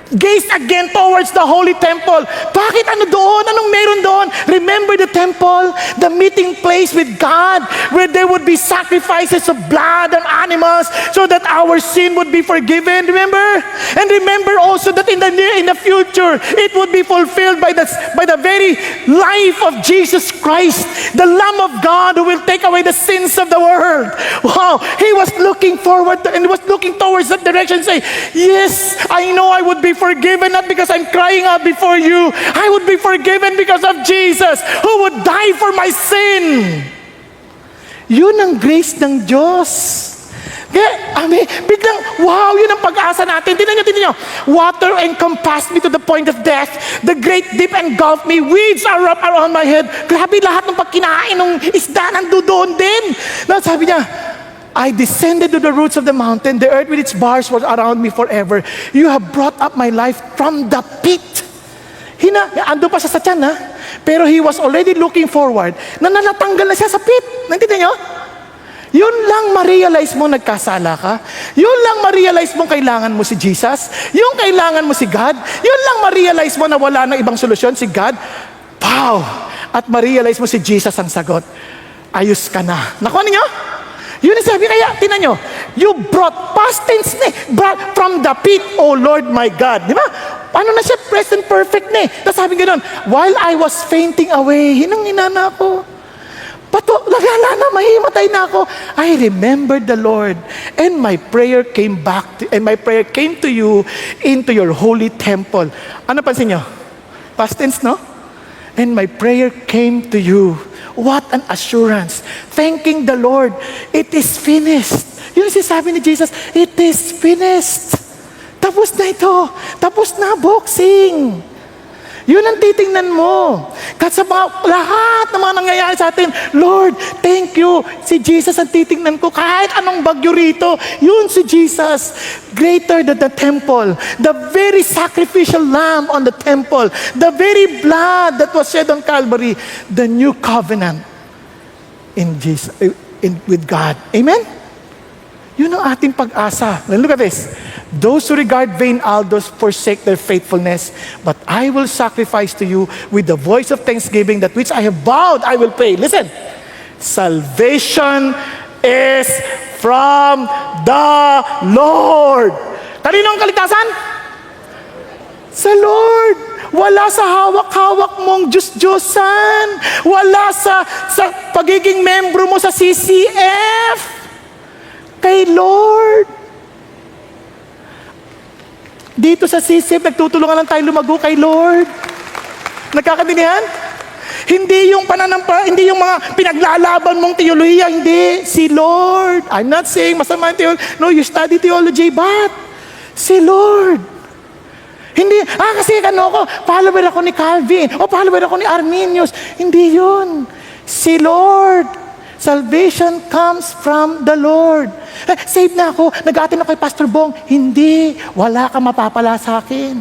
gaze again towards the holy temple. Bakit? Ano doon? Anong meron doon? Remember the temple? The meeting place with God where there would be sacrifices of blood and animals so that our sin would be forgiven. Remember? And remember also that in the future, it would be fulfilled by the very life of Jesus Christ, the Lamb of God who will take away the sins of the world. Wow! He was looking forward to, and was looking towards that direction saying, yes, I know I would be forgiven not because I'm crying out before you. I would be forgiven because of Jesus who would die for my sin. Yun ang grace ng Diyos. Kaya, biglang, wow, yun ang pag-asa natin. Tingnan nyo. Water encompassed me to the point of death. The great deep engulfed me. Weeds are wrapped around my head. Grabe, lahat ng pagkinain ng isda nandoon din. Sabi niya, I descended to the roots of the mountain. The earth with its bars was around me forever. You have brought up my life from the pit. Ando pa siya sa tiyan, ha? Pero he was already looking forward na nalatanggal na siya sa pit. Nandiyan nyo? Yun lang ma-realize mo nagkasala ka. Yun lang ma-realize mo kailangan mo si Jesus. Yung kailangan mo si God. Yun lang ma-realize mo na wala nang ibang solusyon si God. Wow! At ma-realize mo si Jesus ang sagot. Ayos ka na. Nakuha ninyo? Yun ang sabi, kaya, tinan nyo, you brought past tense brought from the pit, oh Lord my God. Di ba? Paano na siya present perfect Tapos sabi gano'n, while I was fainting away, hinang-hina na ako. Lagala na, mahimatay na ako. I remembered the Lord, and my prayer came to you into your holy temple. Ano pansin nyo? Past tense, no? And my prayer came to you. What an assurance. Thanking the Lord. It is finished. Yun ang sinasabi ni Jesus, it is finished. Tapos na ito. Tapos na boxing. Yun ang titingnan mo. Kasi sa lahat ng mga nangyayari sa atin, Lord, thank you. Si Jesus ang titingnan ko. Kahit anong bagyo rito, yun si Jesus. Greater than the temple. The very sacrificial lamb on the temple. The very blood that was shed on Calvary. The new covenant in Jesus, with God. Amen? Yun ang ating pag-asa. Look at this. Those who regard vain idols forsake their faithfulness, but I will sacrifice to you with the voice of thanksgiving, that which I have vowed I will pay. Listen. Salvation is from the Lord. Kanino ang kaligtasan? Sa Lord. Wala sa hawak-hawak mong Diyos-Diyosan. Wala sa pagiging membro mo sa CCF. Kay Lord. Dito sa CCF, nagtutulungan lang tayo lumago kay Lord. Nagkakadinihan? Hindi yung hindi yung mga pinaglalaban mong teolohiya, hindi. Si Lord. I'm not saying masama ang theology. No, you study theology, but si Lord. Hindi, kasi follower ako ni Calvin, o follower ako ni Arminius. Hindi yun. Si Lord. Salvation comes from the Lord. Save na ako. Nag-attend ako kay Pastor Bong. Hindi. Wala kang mapapala sa akin.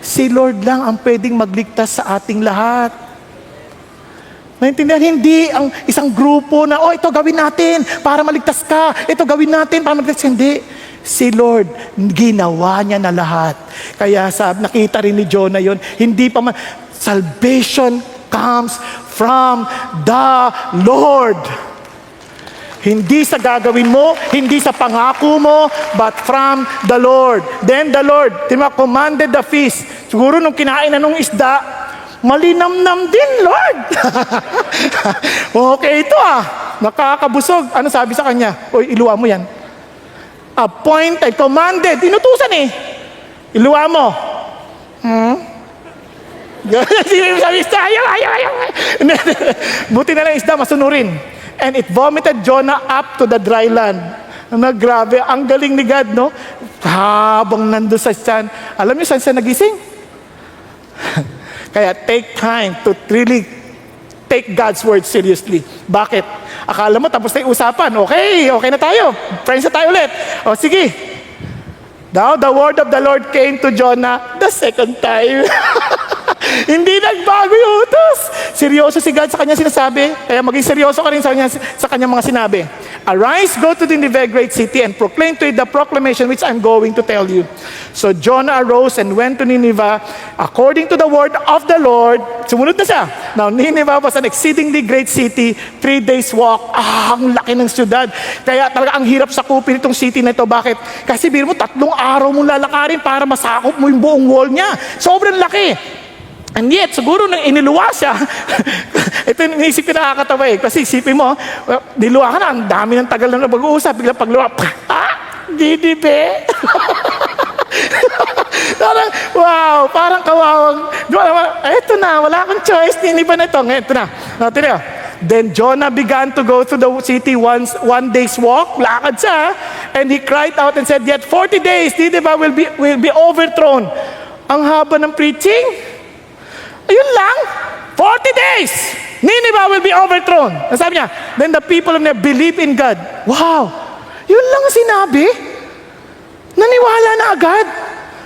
Si Lord lang ang pwedeng magligtas sa ating lahat. Naintindihan? Hindi ang isang grupo na, ito gawin natin para maligtas ka. Ito gawin natin para maligtas ka. Hindi. Si Lord, ginawa niya na lahat. Kaya nakita rin ni Jonah yun. Hindi pa man, salvation comes from the Lord. Hindi sa gagawin mo, hindi sa pangako mo, but from the Lord. Then the Lord, commanded the feast. Siguro nung kinain na nung isda, malinamnam din, Lord. Okay ito nakakabusog. Ano sabi sa kanya? Oy, iluwa mo yan. Appointed, commanded, inutusan Iluwa mo. Sabi isda, ayaw. Buti na lang isda, masunurin. And it vomited Jonah up to the dry land. Grabe, ang galing ni God, no? Habang nandun sa tiyan. Alam niyo saan siya nagising? Kaya take time to really take God's word seriously. Bakit? Akala mo tapos na yung usapan. Okay na tayo. Friends na tayo ulit. O sige. Now the word of the Lord came to Jonah the second time. Hindi nagbago yung utos. Seryoso si God sa kanya sinasabi. Kaya maging seryoso ka rin sa kanya mga sinabi. Arise, go to Nineveh, great city, and proclaim to it the proclamation which I'm going to tell you. So Jonah arose and went to Nineveh according to the word of the Lord. Sumunod na siya. Now Nineveh was an exceedingly great city, 3 days walk. Ang laki ng syudad. Kaya talaga ang hirap sakupin itong city na ito. Bakit? Kasi biro mo, 3 araw mong lalakarin para masakop mo yung buong wall niya. Sobrang laki. And yet, siguro nang iniluwa siya, ito yung inisip ko nakakatawa Kasi isipin mo, niluwa ka na, ang dami ng tagal na mag-uusap, biglang pagluwa, Ninive. Wow, parang kawawang, eto na, wala akong choice, Ninive na ito. Ito na, Then Jonah began to go through the city one day's walk, lakad siya, and he cried out and said, yet 40 days, Nineveh will be overthrown. Ang haba ng preaching. Ayun lang, 40 days, Nineveh will be overthrown. Sabi niya, then the people of Nineveh believe in God. Wow, yun lang ang sinabi. Naniwala na agad.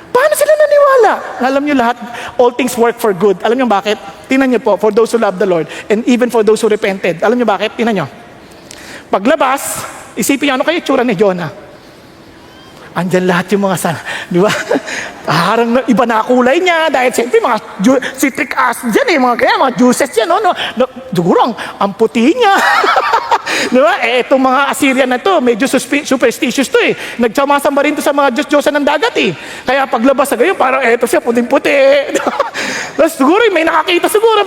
Paano sila naniwala? Alam niyo lahat, all things work for good. Alam niyo bakit? Tingnan niyo po, for those who love the Lord, and even for those who repented. Alam niyo bakit? Tingnan niyo. Paglabas, isipin niyo, ano kayo itsura ni Jonah? Andyan lahat yung mga di ba? Harang iba na kulay niya dahil siyempre mga citric acid dyan mga juices yan, siguro ang puti niya. Di ba? Itong mga Assyrian na to, medyo superstitious to Nagsamasamba rin to sa mga Diyos-Diyosan ng dagat Kaya paglabas sa gayon, parang eto siya, puting-puti. Tapos siguro may nakakita siguro,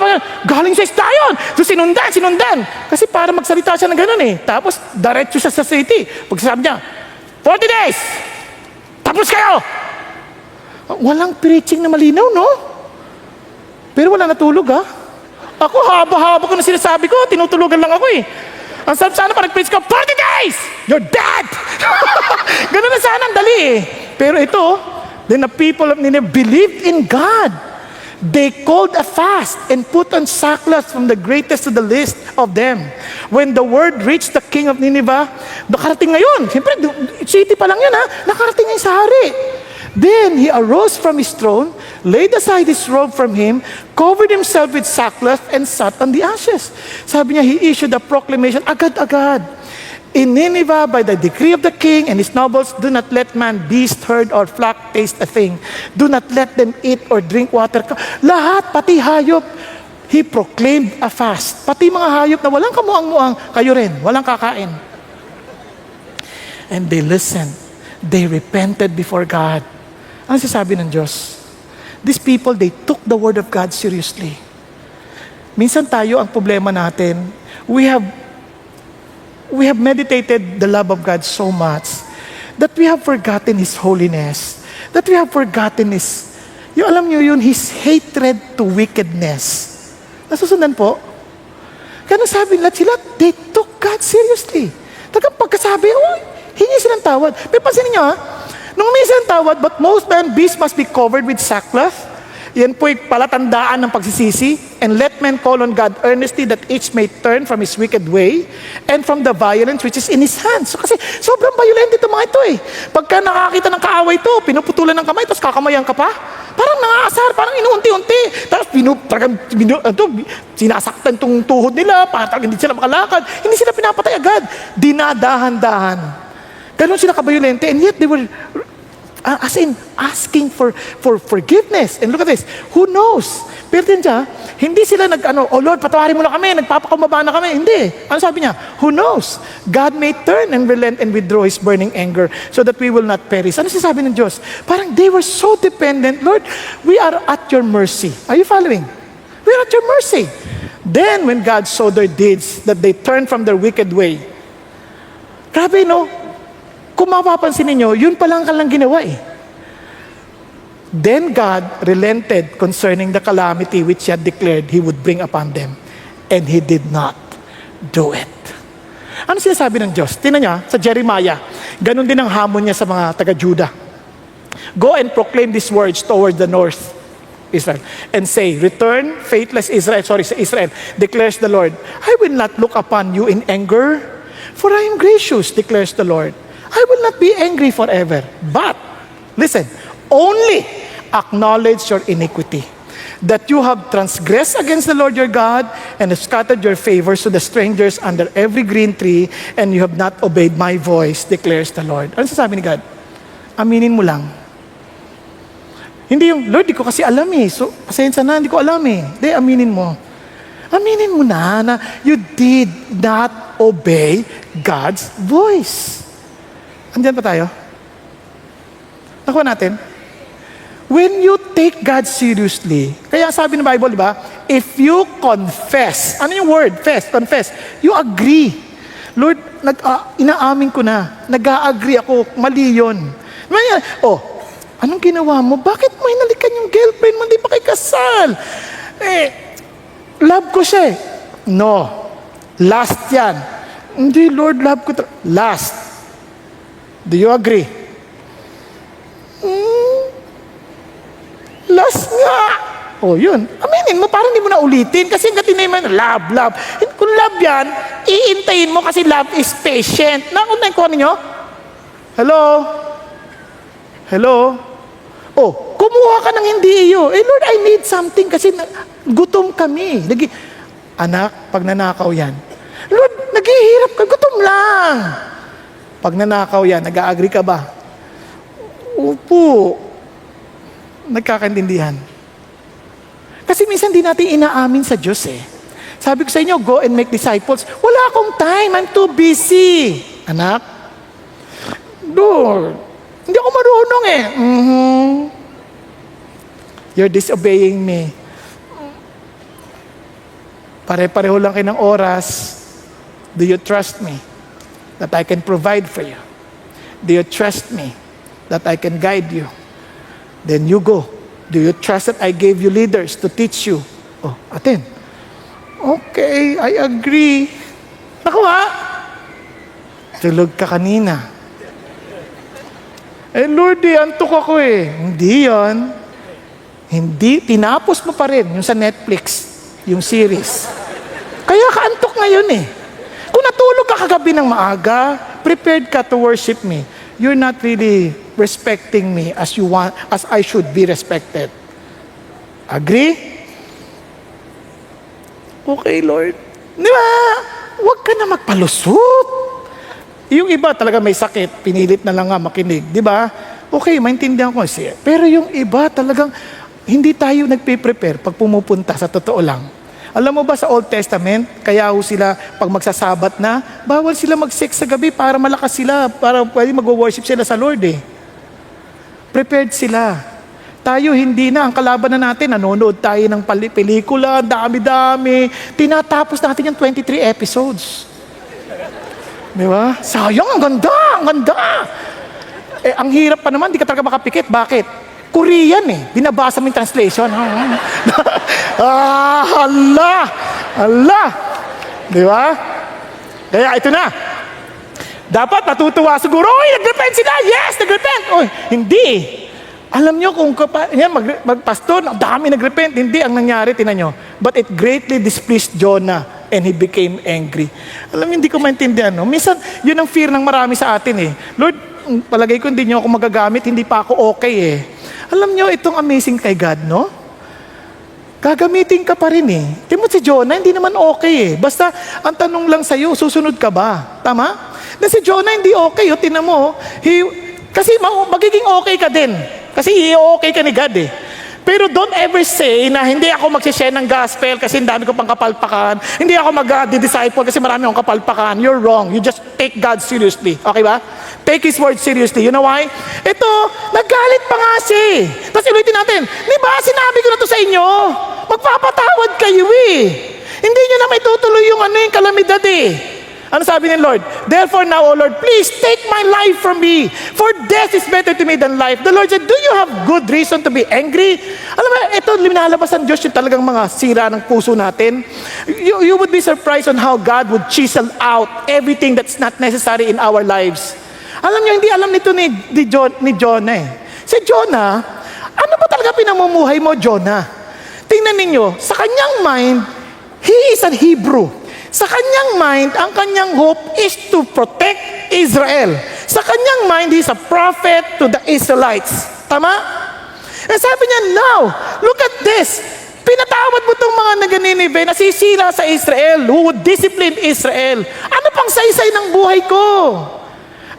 galing sa isdayon. So sinundan. Kasi para magsalita siya ng gano'n Tapos diretso siya sa city. Pagsasabi niya, 40 days! Tapos kayo! Walang preaching na malinaw, no? Pero wala natulog, Ako, haba-haba ko na sinasabi ko, tinutulugan lang ako Ang sarap sana pa nag-preach ko, 40 days! You're dead! Ganun na sana, ang dali Pero ito, then the people of Nineveh believed in God. They called a fast and put on sackcloth from the greatest to the least of them. When the word reached the king of Nineveh, nakarating ngayon. Siyempre, city pa lang yan nakarating ngayon sa hari. Then he arose from his throne, laid aside his robe from him, covered himself with sackcloth, and sat on the ashes. Sabi niya, he issued a proclamation, agad-agad. In Nineveh, by the decree of the king and his nobles, do not let man, beast, herd, or flock taste a thing. Do not let them eat or drink water. Lahat, pati hayop, he proclaimed a fast. Pati mga hayop na walang kamuang-muang, kayo rin, walang kakain. And they listened. They repented before God. Ano sasabi ng Diyos? These people, they took the word of God seriously. Minsan tayo, ang problema natin, we have meditated the love of God so much that we have forgotten His holiness, that we have forgotten alam niyo yun, His hatred to wickedness. Nasusundan po? Kaya nasabi nila sila, they took God seriously. Tagang pagkasabi, hingi silang tawad. Pero pansinin niyo nung may silang tawad, but most men, beasts must be covered with sackcloth. Yan po'y palatandaan ng pagsisisi. And let men call on God earnestly that each may turn from his wicked way and from the violence which is in his hands. So, kasi sobrang violent ito mga ito Pagka nakakita ng kaaway ito, pinuputulan ng kamay, tapos kakamayan ka pa. Parang nangaasar, parang inuunti-unti. Tapos sinasaktan itong tuhod nila, parang hindi sila makalakad. Hindi sila pinapatay agad. Dinadahan-dahan. Ganon sila kabayolente. And yet they were As in, asking for forgiveness. And look at this. Who knows? Pero din siya, hindi sila oh Lord, patawarin mo na kami, nagpapakumbaba na kami. Hindi. Ano sabi niya? Who knows? God may turn and relent and withdraw His burning anger so that we will not perish. Ano sinasabi ng Diyos? Parang they were so dependent. Lord, we are at your mercy. Are you following? We are at your mercy. Then, when God saw their deeds, that they turned from their wicked way. Grabe, no? Kung mapapansin ninyo, yun palang kalang ginawa eh. Then God relented concerning the calamity which He had declared He would bring upon them. And He did not do it. Ano sinasabi ng Diyos? Tingnan niya sa Jeremiah. Ganun din ang hamon niya sa mga taga-Judah. Go and proclaim these words towards the north, Israel, and say, return, faithless Israel, Israel, declares the Lord, I will not look upon you in anger, for I am gracious, declares the Lord. I will not be angry forever. But, listen, only acknowledge your iniquity, that you have transgressed against the Lord your God, and have scattered your favors to the strangers under every green tree, and you have not obeyed my voice, declares the Lord. Ano sasabi ni God? Aminin mo lang. Hindi yung, Lord, di ko kasi alam eh. So, pasensya na, hindi ko alam eh. Hindi, aminin mo. Aminin mo na you did not obey God's voice. Andiyan pa tayo? Nakuha natin? When you take God seriously, kaya sabi ng Bible, di ba? If you confess, ano yung word? Confess. You agree. Lord, inaamin ko na. Nag-a-agree ako. Mali yun. Anong ginawa mo? Bakit mo hinalikan yung girlfriend mo? Hindi pa kayo kasal. Love ko siya eh. No. Last yan. Hindi, Lord, love ko. Last. Do you agree? Last nga. Yun. Aminin mo, parang hindi mo na ulitin. Kasi hanggang tinayin love. Kung love yan, iintayin mo kasi love is patient. Nakunan ko ninyo? Hello? Kumuha ka ng hindi iyo. Lord, I need something kasi gutom kami. Anak, pag nanakaw yan. Lord, naghihirap ka, gutom lang. Pag nanakaw yan, nag-a-agree ka ba? Opo. Nagkakaintindihan. Kasi minsan di natin inaamin sa Diyos eh. Sabi ko sa inyo, go and make disciples. Wala akong time, I'm too busy. Anak, Lord, hindi ako marunong eh. You're disobeying me. Pare-pareho lang kayo ng oras. Do you trust me that I can provide for you? Do you trust me that I can guide you? Then you go. Do you trust that I gave you leaders to teach you? Atin. Okay, I agree. Nakuha. Tulog ka kanina. Lord, antok ako eh. Hindi yan. Hindi. Tinapos mo pa rin yung sa Netflix, yung series. Kaya ka antok ngayon eh. Kung natulog ka kagabi ng maaga, prepared ka to worship me, you're not really respecting me as I should be respected. Agree? Okay, Lord. Di ba? Huwag ka na magpalusot. Yung iba talaga may sakit, pinilit na lang nga makinig. Di ba? Okay, maintindihan ko siya. Pero yung iba talagang hindi tayo nagpe-prepare pag pumupunta sa totoo lang. Alam mo ba sa Old Testament, kaya sila pag magsasabat na, bawal sila mag-sex sa gabi para malakas sila, para pwede mag-worship sila sa Lord eh. Prepared sila. Tayo hindi na, ang kalaban na natin, nanonood tayo ng pelikula, dami-dami, tinatapos natin yung 23 episodes. Di ba? Sayang, ang ganda. Ang hirap pa naman, di ka talaga makapikit. Bakit? Korean eh. Binabasa mo yung translation. Allah. Di ba? Kaya ito na. Dapat matutuwa siguro. Nag-repent sila. Yes, nag-repent. Hindi. Alam nyo kung magpastor, dami nag-repent. Hindi ang nangyari, tinan nyo. But it greatly displeased Jonah and he became angry. Alam nyo, hindi ko maintindihan. No? Minsan, yun ang fear ng marami sa atin eh. Lord, palagay ko hindi nyo ako magagamit, hindi pa ako okay eh. Alam nyo, itong amazing kay God, no? Gagamitin ka pa rin eh. Tingnan mo si Jonah, hindi naman okay eh. Basta, ang tanong lang sa'yo, susunod ka ba? Tama? Na si Jonah hindi okay. Tingnan mo, Kasi magiging okay ka din. Kasi i-okay ka ni God eh. Pero don't ever say na hindi ako magsishare ng gospel kasi dami ko pang kapalpakan. Hindi ako mag-disciple kasi marami akong kapalpakan. You're wrong. You just take God seriously. Okay ba? Take His word seriously. You know why? Ito, nagalit pa nga siya eh. Tapos ulitin natin, di ba sinabi ko na to sa inyo? Magpapatawad kayo eh. Hindi nyo na may tutuloy yung yung kalamidad eh. Ano sabi ni Lord? Therefore now, O Lord, please take my life from me. For death is better to me than life. The Lord said, do you have good reason to be angry? Alam mo, ito, linalabas ng Diyos yung talagang mga sira ng puso natin. You would be surprised on how God would chisel out everything that's not necessary in our lives. Alam niyo, hindi alam nito ni Jonah eh. Si Jonah, ano ba talaga pinamumuhay mo, Jonah? Tingnan ninyo, sa kanyang mind, he is a Hebrew. Sa kanyang mind, ang kanyang hope is to protect Israel. Sa kanyang mind, he's a prophet to the Israelites. Tama? And sabi niya, now, look at this. Pinatawad mo itong mga naganinibe na sisira sa Israel, who would discipline Israel. Ano pang saysay ng buhay ko?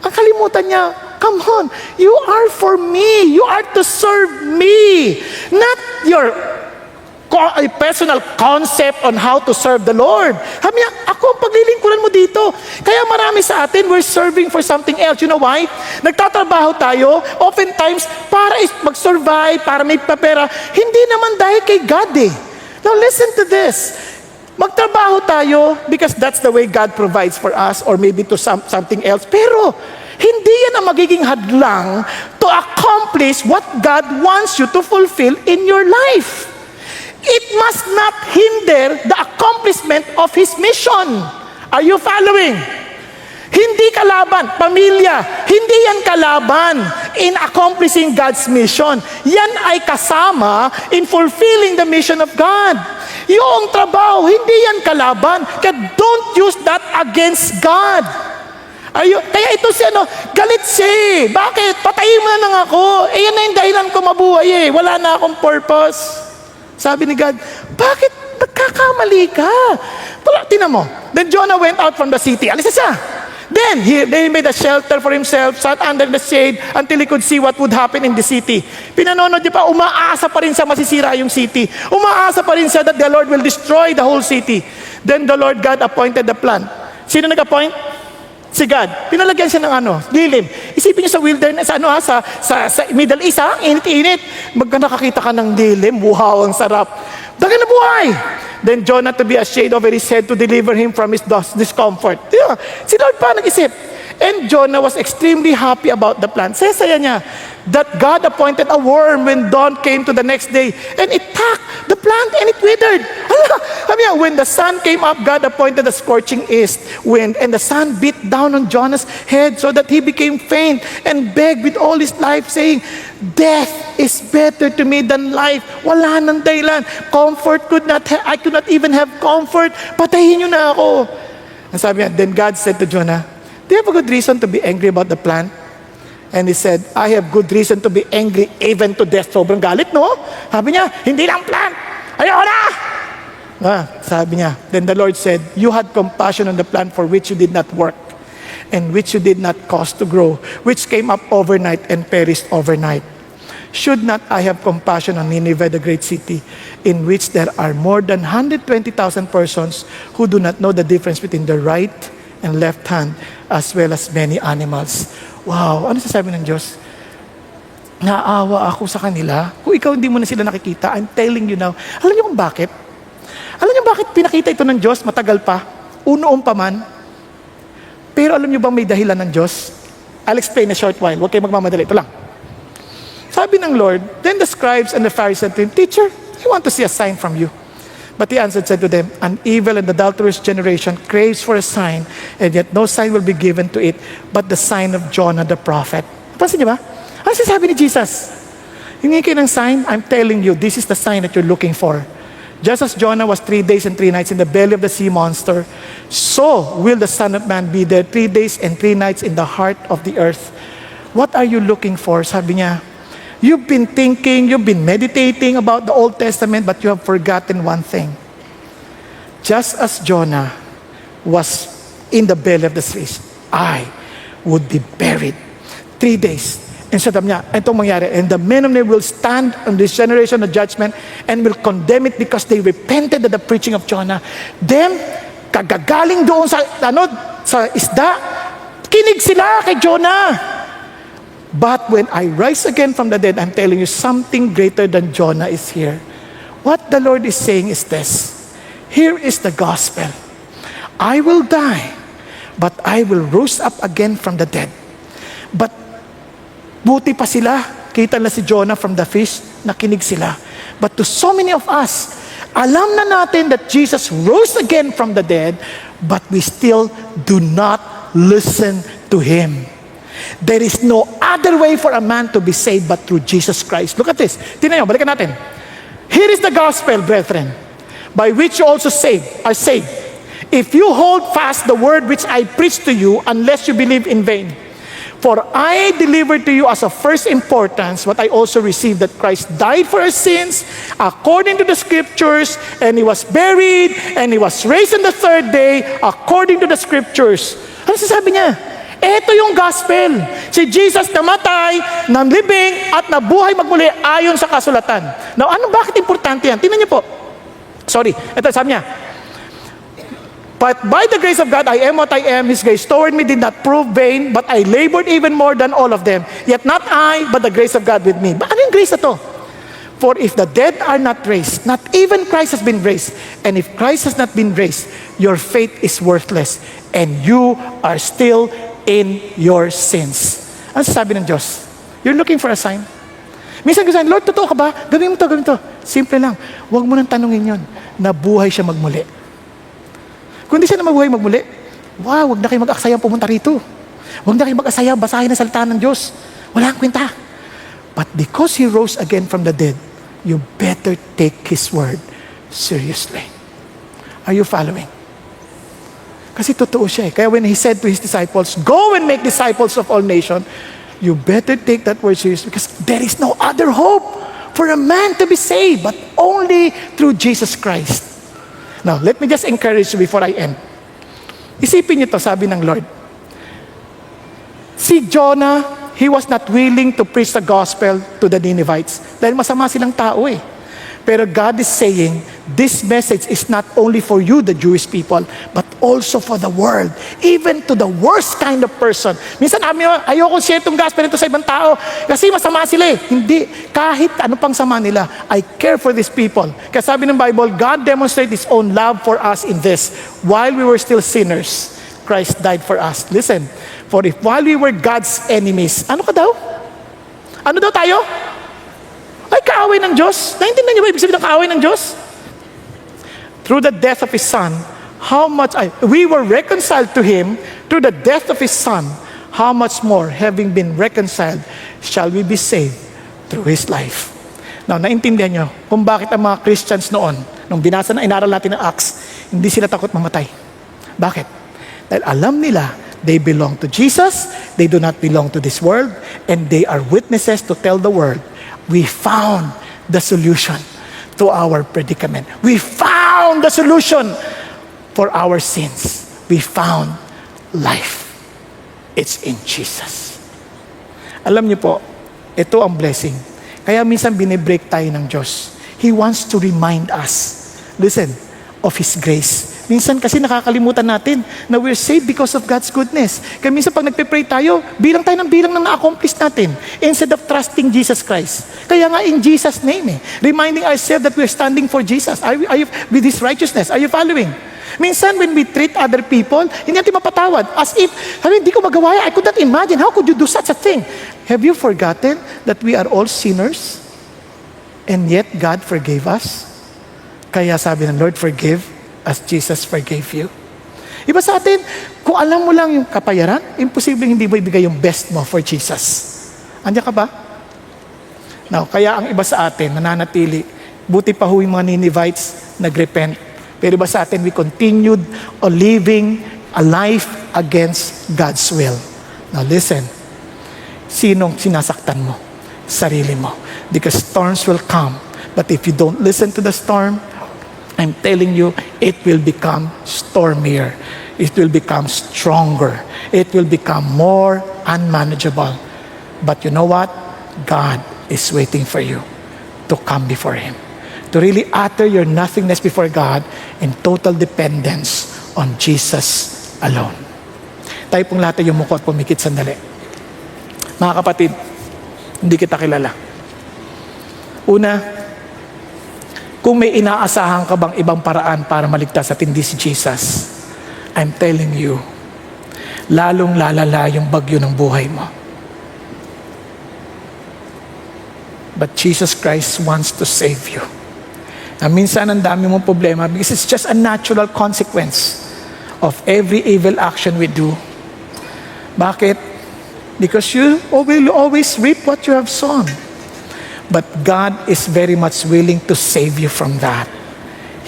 Ang kalimutan niya, come on, you are for me. You are to serve me. Not your a personal concept on how to serve the Lord. Sabi niya, ako ang paglilingkuran mo dito. Kaya marami sa atin, we're serving for something else. You know why? Nagtatrabaho tayo, oftentimes, para mag-survive, para may papera. Hindi naman dahil kay God eh. Now listen to this. Magtrabaho tayo because that's the way God provides for us or maybe to something else. Pero, hindi yan ang magiging hadlang to accomplish what God wants you to fulfill in your life. It must not hinder the accomplishment of His mission. Are you following? Hindi kalaban, pamilya, hindi yan kalaban in accomplishing God's mission. Yan ay kasama in fulfilling the mission of God. Yung trabaho, hindi yan kalaban. Kaya don't use that against God. Kaya ito siya, galit siya. Bakit? Patayin mo na lang ako. Yan na yung dahilan ko mabuhay Wala na akong purpose. Sabi ni God, bakit nagkakamali ka? Tinan mo. Then Jonah went out from the city. Alis na siya. Then they made a shelter for himself, sat under the shade until he could see what would happen in the city. Pinanonood niya pa, umaasa pa rin siya masisira yung city. Umaasa pa rin siya that the Lord will destroy the whole city. Then the Lord God appointed the plant. Sino nag-appoint? Si God. Pinalagyan siya ng lilim. Isipin niyo sa wilderness, sa Middle East, init-init. Nakakita ka ng lilim, wow, ang sarap. Dagan na buhay. Then Jonah to be a shade over his head to deliver him from his discomfort. Yeah. Si Lord pa nag-isip. And Jonah was extremely happy about the plant. Saya niya that God appointed a worm when dawn came to the next day. And it attacked the plant and it withered. When the sun came up, God appointed a scorching east wind. And the sun beat down on Jonah's head so that he became faint and begged with all his life saying, death is better to me than life. Wala nang dahilan. I could not even have comfort. Patayin niyo na ako. And sabi niya, then God said to Jonah, do you have a good reason to be angry about the plant? And he said, I have good reason to be angry even to death. Sobrang galit, no? Sabi niya, hindi lang plant. Ayoko na! Sabi niya, then the Lord said, you had compassion on the plant for which you did not work and which you did not cause to grow, which came up overnight and perished overnight. Should not I have compassion on Nineveh, the great city, in which there are more than 120,000 persons who do not know the difference between the right and left hand, as well as many animals. Wow, ano sasabi ng Diyos? Naawa ako sa kanila. Kung ikaw hindi mo na sila nakikita, I'm telling you now. Alam niyo kung bakit? Alam niyo bakit pinakita ito ng Diyos matagal pa? Unoon pa man. Pero alam niyo bang may dahilan ng Diyos? I'll explain in a short while. Huwag kayo magmamadali. Ito lang. Sabi ng Lord, then the scribes and the Pharisees said to him, Teacher, I want to see a sign from you. But he answered, said to them, an evil and adulterous generation craves for a sign, and yet no sign will be given to it, but the sign of Jonah the prophet. Pansin niyo ba? Ano sinasabi ni Jesus? Hingi kayo ng sign, I'm telling you, this is the sign that you're looking for. Just as Jonah was 3 days and 3 nights in the belly of the sea monster, so will the Son of Man be there 3 days and 3 nights in the heart of the earth. What are you looking for? Sabi niya, you've been thinking, you've been meditating about the Old Testament, but you have forgotten one thing. Just as Jonah was in the belly of the fish, I would be buried 3 days. And sabi niya, itong mangyari, and the men of Nineveh will stand on this generation of judgment and will condemn it because they repented at the preaching of Jonah. Then, kagagaling doon sa isda, kinig sila kay Jonah. But when I rise again from the dead, I'm telling you, something greater than Jonah is here. What the Lord is saying is this. Here is the gospel. I will die, but I will rise up again from the dead. But buti pa sila, kita na si Jonah from the fish, nakinig sila. But to so many of us, alam na natin that Jesus rose again from the dead, but we still do not listen to Him. There is no other way for a man to be saved but through Jesus Christ. Look at this. Tingnan nyo, balikan natin. Here is the gospel, brethren, by which you also are saved. If you hold fast the word which I preach to you, unless you believe in vain. For I delivered to you as of first importance what I also received, that Christ died for our sins according to the Scriptures, and He was buried, and He was raised on the third day according to the Scriptures. Ano sasabi niya? Ito yung gospel. Si Jesus namatay, nanlibing, at nabuhay magmuli ayon sa kasulatan. Now, bakit importante yan? Tingnan niyo po. Ito sabi niya, but by the grace of God, I am what I am. His grace toward me did not prove vain, but I labored even more than all of them. Yet not I, but the grace of God with me. Ano yung grace na to? For if the dead are not raised, not even Christ has been raised. And if Christ has not been raised, your faith is worthless. And you are still in your sins. Ano sasabi ng Diyos? You're looking for a sign. Minsan ko sabi, Lord, totoo ka ba? Gawin mo to. Simple lang. Huwag mo nang tanungin yun. Nabuhay siya magmuli. Kung di siya na mabuhay magmuli, wag na kayo mag-aksaya pumunta rito. Wag na kayo mag-aksaya, basahin ang salita ng Diyos. Wala kang kwenta. But because He rose again from the dead, you better take His word seriously. Are you following? Kasi totoo siya eh. Kaya when He said to His disciples, go and make disciples of all nations, you better take that word seriously because there is no other hope for a man to be saved but only through Jesus Christ. Now, let me just encourage you before I end. Isipin niyo to, sabi ng Lord. Si Jonah, he was not willing to preach the gospel to the Ninevites dahil masama silang tao eh. Pero God is saying, this message is not only for you, the Jewish people, but also for the world. Even to the worst kind of person. Minsan, ayoko share itong gospel ito sa ibang tao kasi masama sila eh. Hindi. Kahit ano pang sama nila, I care for these people. Kasi sabi ng Bible, God demonstrated His own love for us in this. While we were still sinners, Christ died for us. Listen, for if while we were God's enemies, ano ka daw? Ano daw tayo? Ay, kaaway ng Diyos. Naintindihan niyo ba ibig sabihin ng kaaway ng Diyos? Through the death of His Son, we were reconciled to Him through the death of His Son. How much more, having been reconciled, shall we be saved through His life? Now, naintindihan niyo kung bakit ang mga Christians noon, nung binasa na inaral natin ng Acts, hindi sila takot mamatay. Bakit? Dahil alam nila, they belong to Jesus, they do not belong to this world, and they are witnesses to tell the world, we found the solution to our predicament. We found the solution for our sins. We found life. It's in Jesus. Alam niyo po, ito ang blessing. Kaya minsan binibreak tayo ng Diyos. He wants to remind us, listen, of His grace. Minsan kasi nakakalimutan natin na we're saved because of God's goodness. Kaya minsan pag nagpe-pray tayo, bilang tayo ng na-accomplish natin instead of trusting Jesus Christ. Kaya nga in Jesus' name reminding ourselves that we're standing for Jesus. Are you with His righteousness? Are you following? Minsan when we treat other people, hindi natin mapatawad. As if, hindi ko magawa yan. I could not imagine. How could you do such a thing? Have you forgotten that we are all sinners? And yet God forgave us? Kaya sabi ng Lord, forgive as Jesus forgave you. Iba sa atin, kung alam mo lang yung kapayaran, imposibleng hindi mo ibigay yung best mo for Jesus. Andiyan ka ba? Now, kaya ang iba sa atin, nananatili, buti pa yung mga Ninevites, nagrepent. Pero iba sa atin, we continued living a life against God's will. Now listen, sinong sinasaktan mo? Sarili mo. Because storms will come. But if you don't listen to the storm, I'm telling you, it will become stormier. It will become stronger. It will become more unmanageable. But you know what? God is waiting for you to come before Him. To really utter your nothingness before God in total dependence on Jesus alone. Tayo pong lahat ay yumuko at pumikit sandali. Mga kapatid, hindi kita kilala. Una, kung may inaasahan ka bang ibang paraan para maligtas at hindi si Jesus, I'm telling you, lalong lalala yung bagyo ng buhay mo. But Jesus Christ wants to save you. Na minsan ang dami mong problema because it's just a natural consequence of every evil action we do. Bakit? Because you will always reap what you have sown. But God is very much willing to save you from that.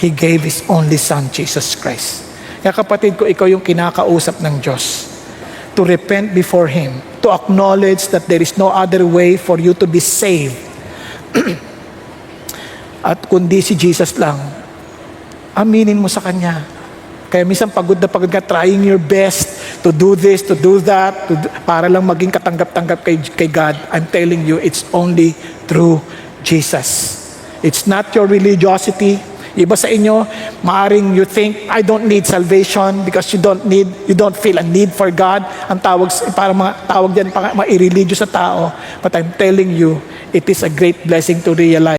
He gave His only Son, Jesus Christ. Kaya kapatid ko, ikaw yung kinakausap ng Diyos. To repent before Him. To acknowledge that there is no other way for you to be saved. At kundi si Jesus lang, aminin mo sa Kanya. Kaya minsan pagod na pagod ka, trying your best to do this, to do that, para lang maging katanggap-tanggap kay God. I'm telling you, it's only through Jesus. It's not your religiosity. Iba sa inyo, maaring you think, I don't need salvation because you don't feel a need for God. Ang tawag diyan, ma-ireligious sa tao. But I'm telling you, it is a great blessing to realize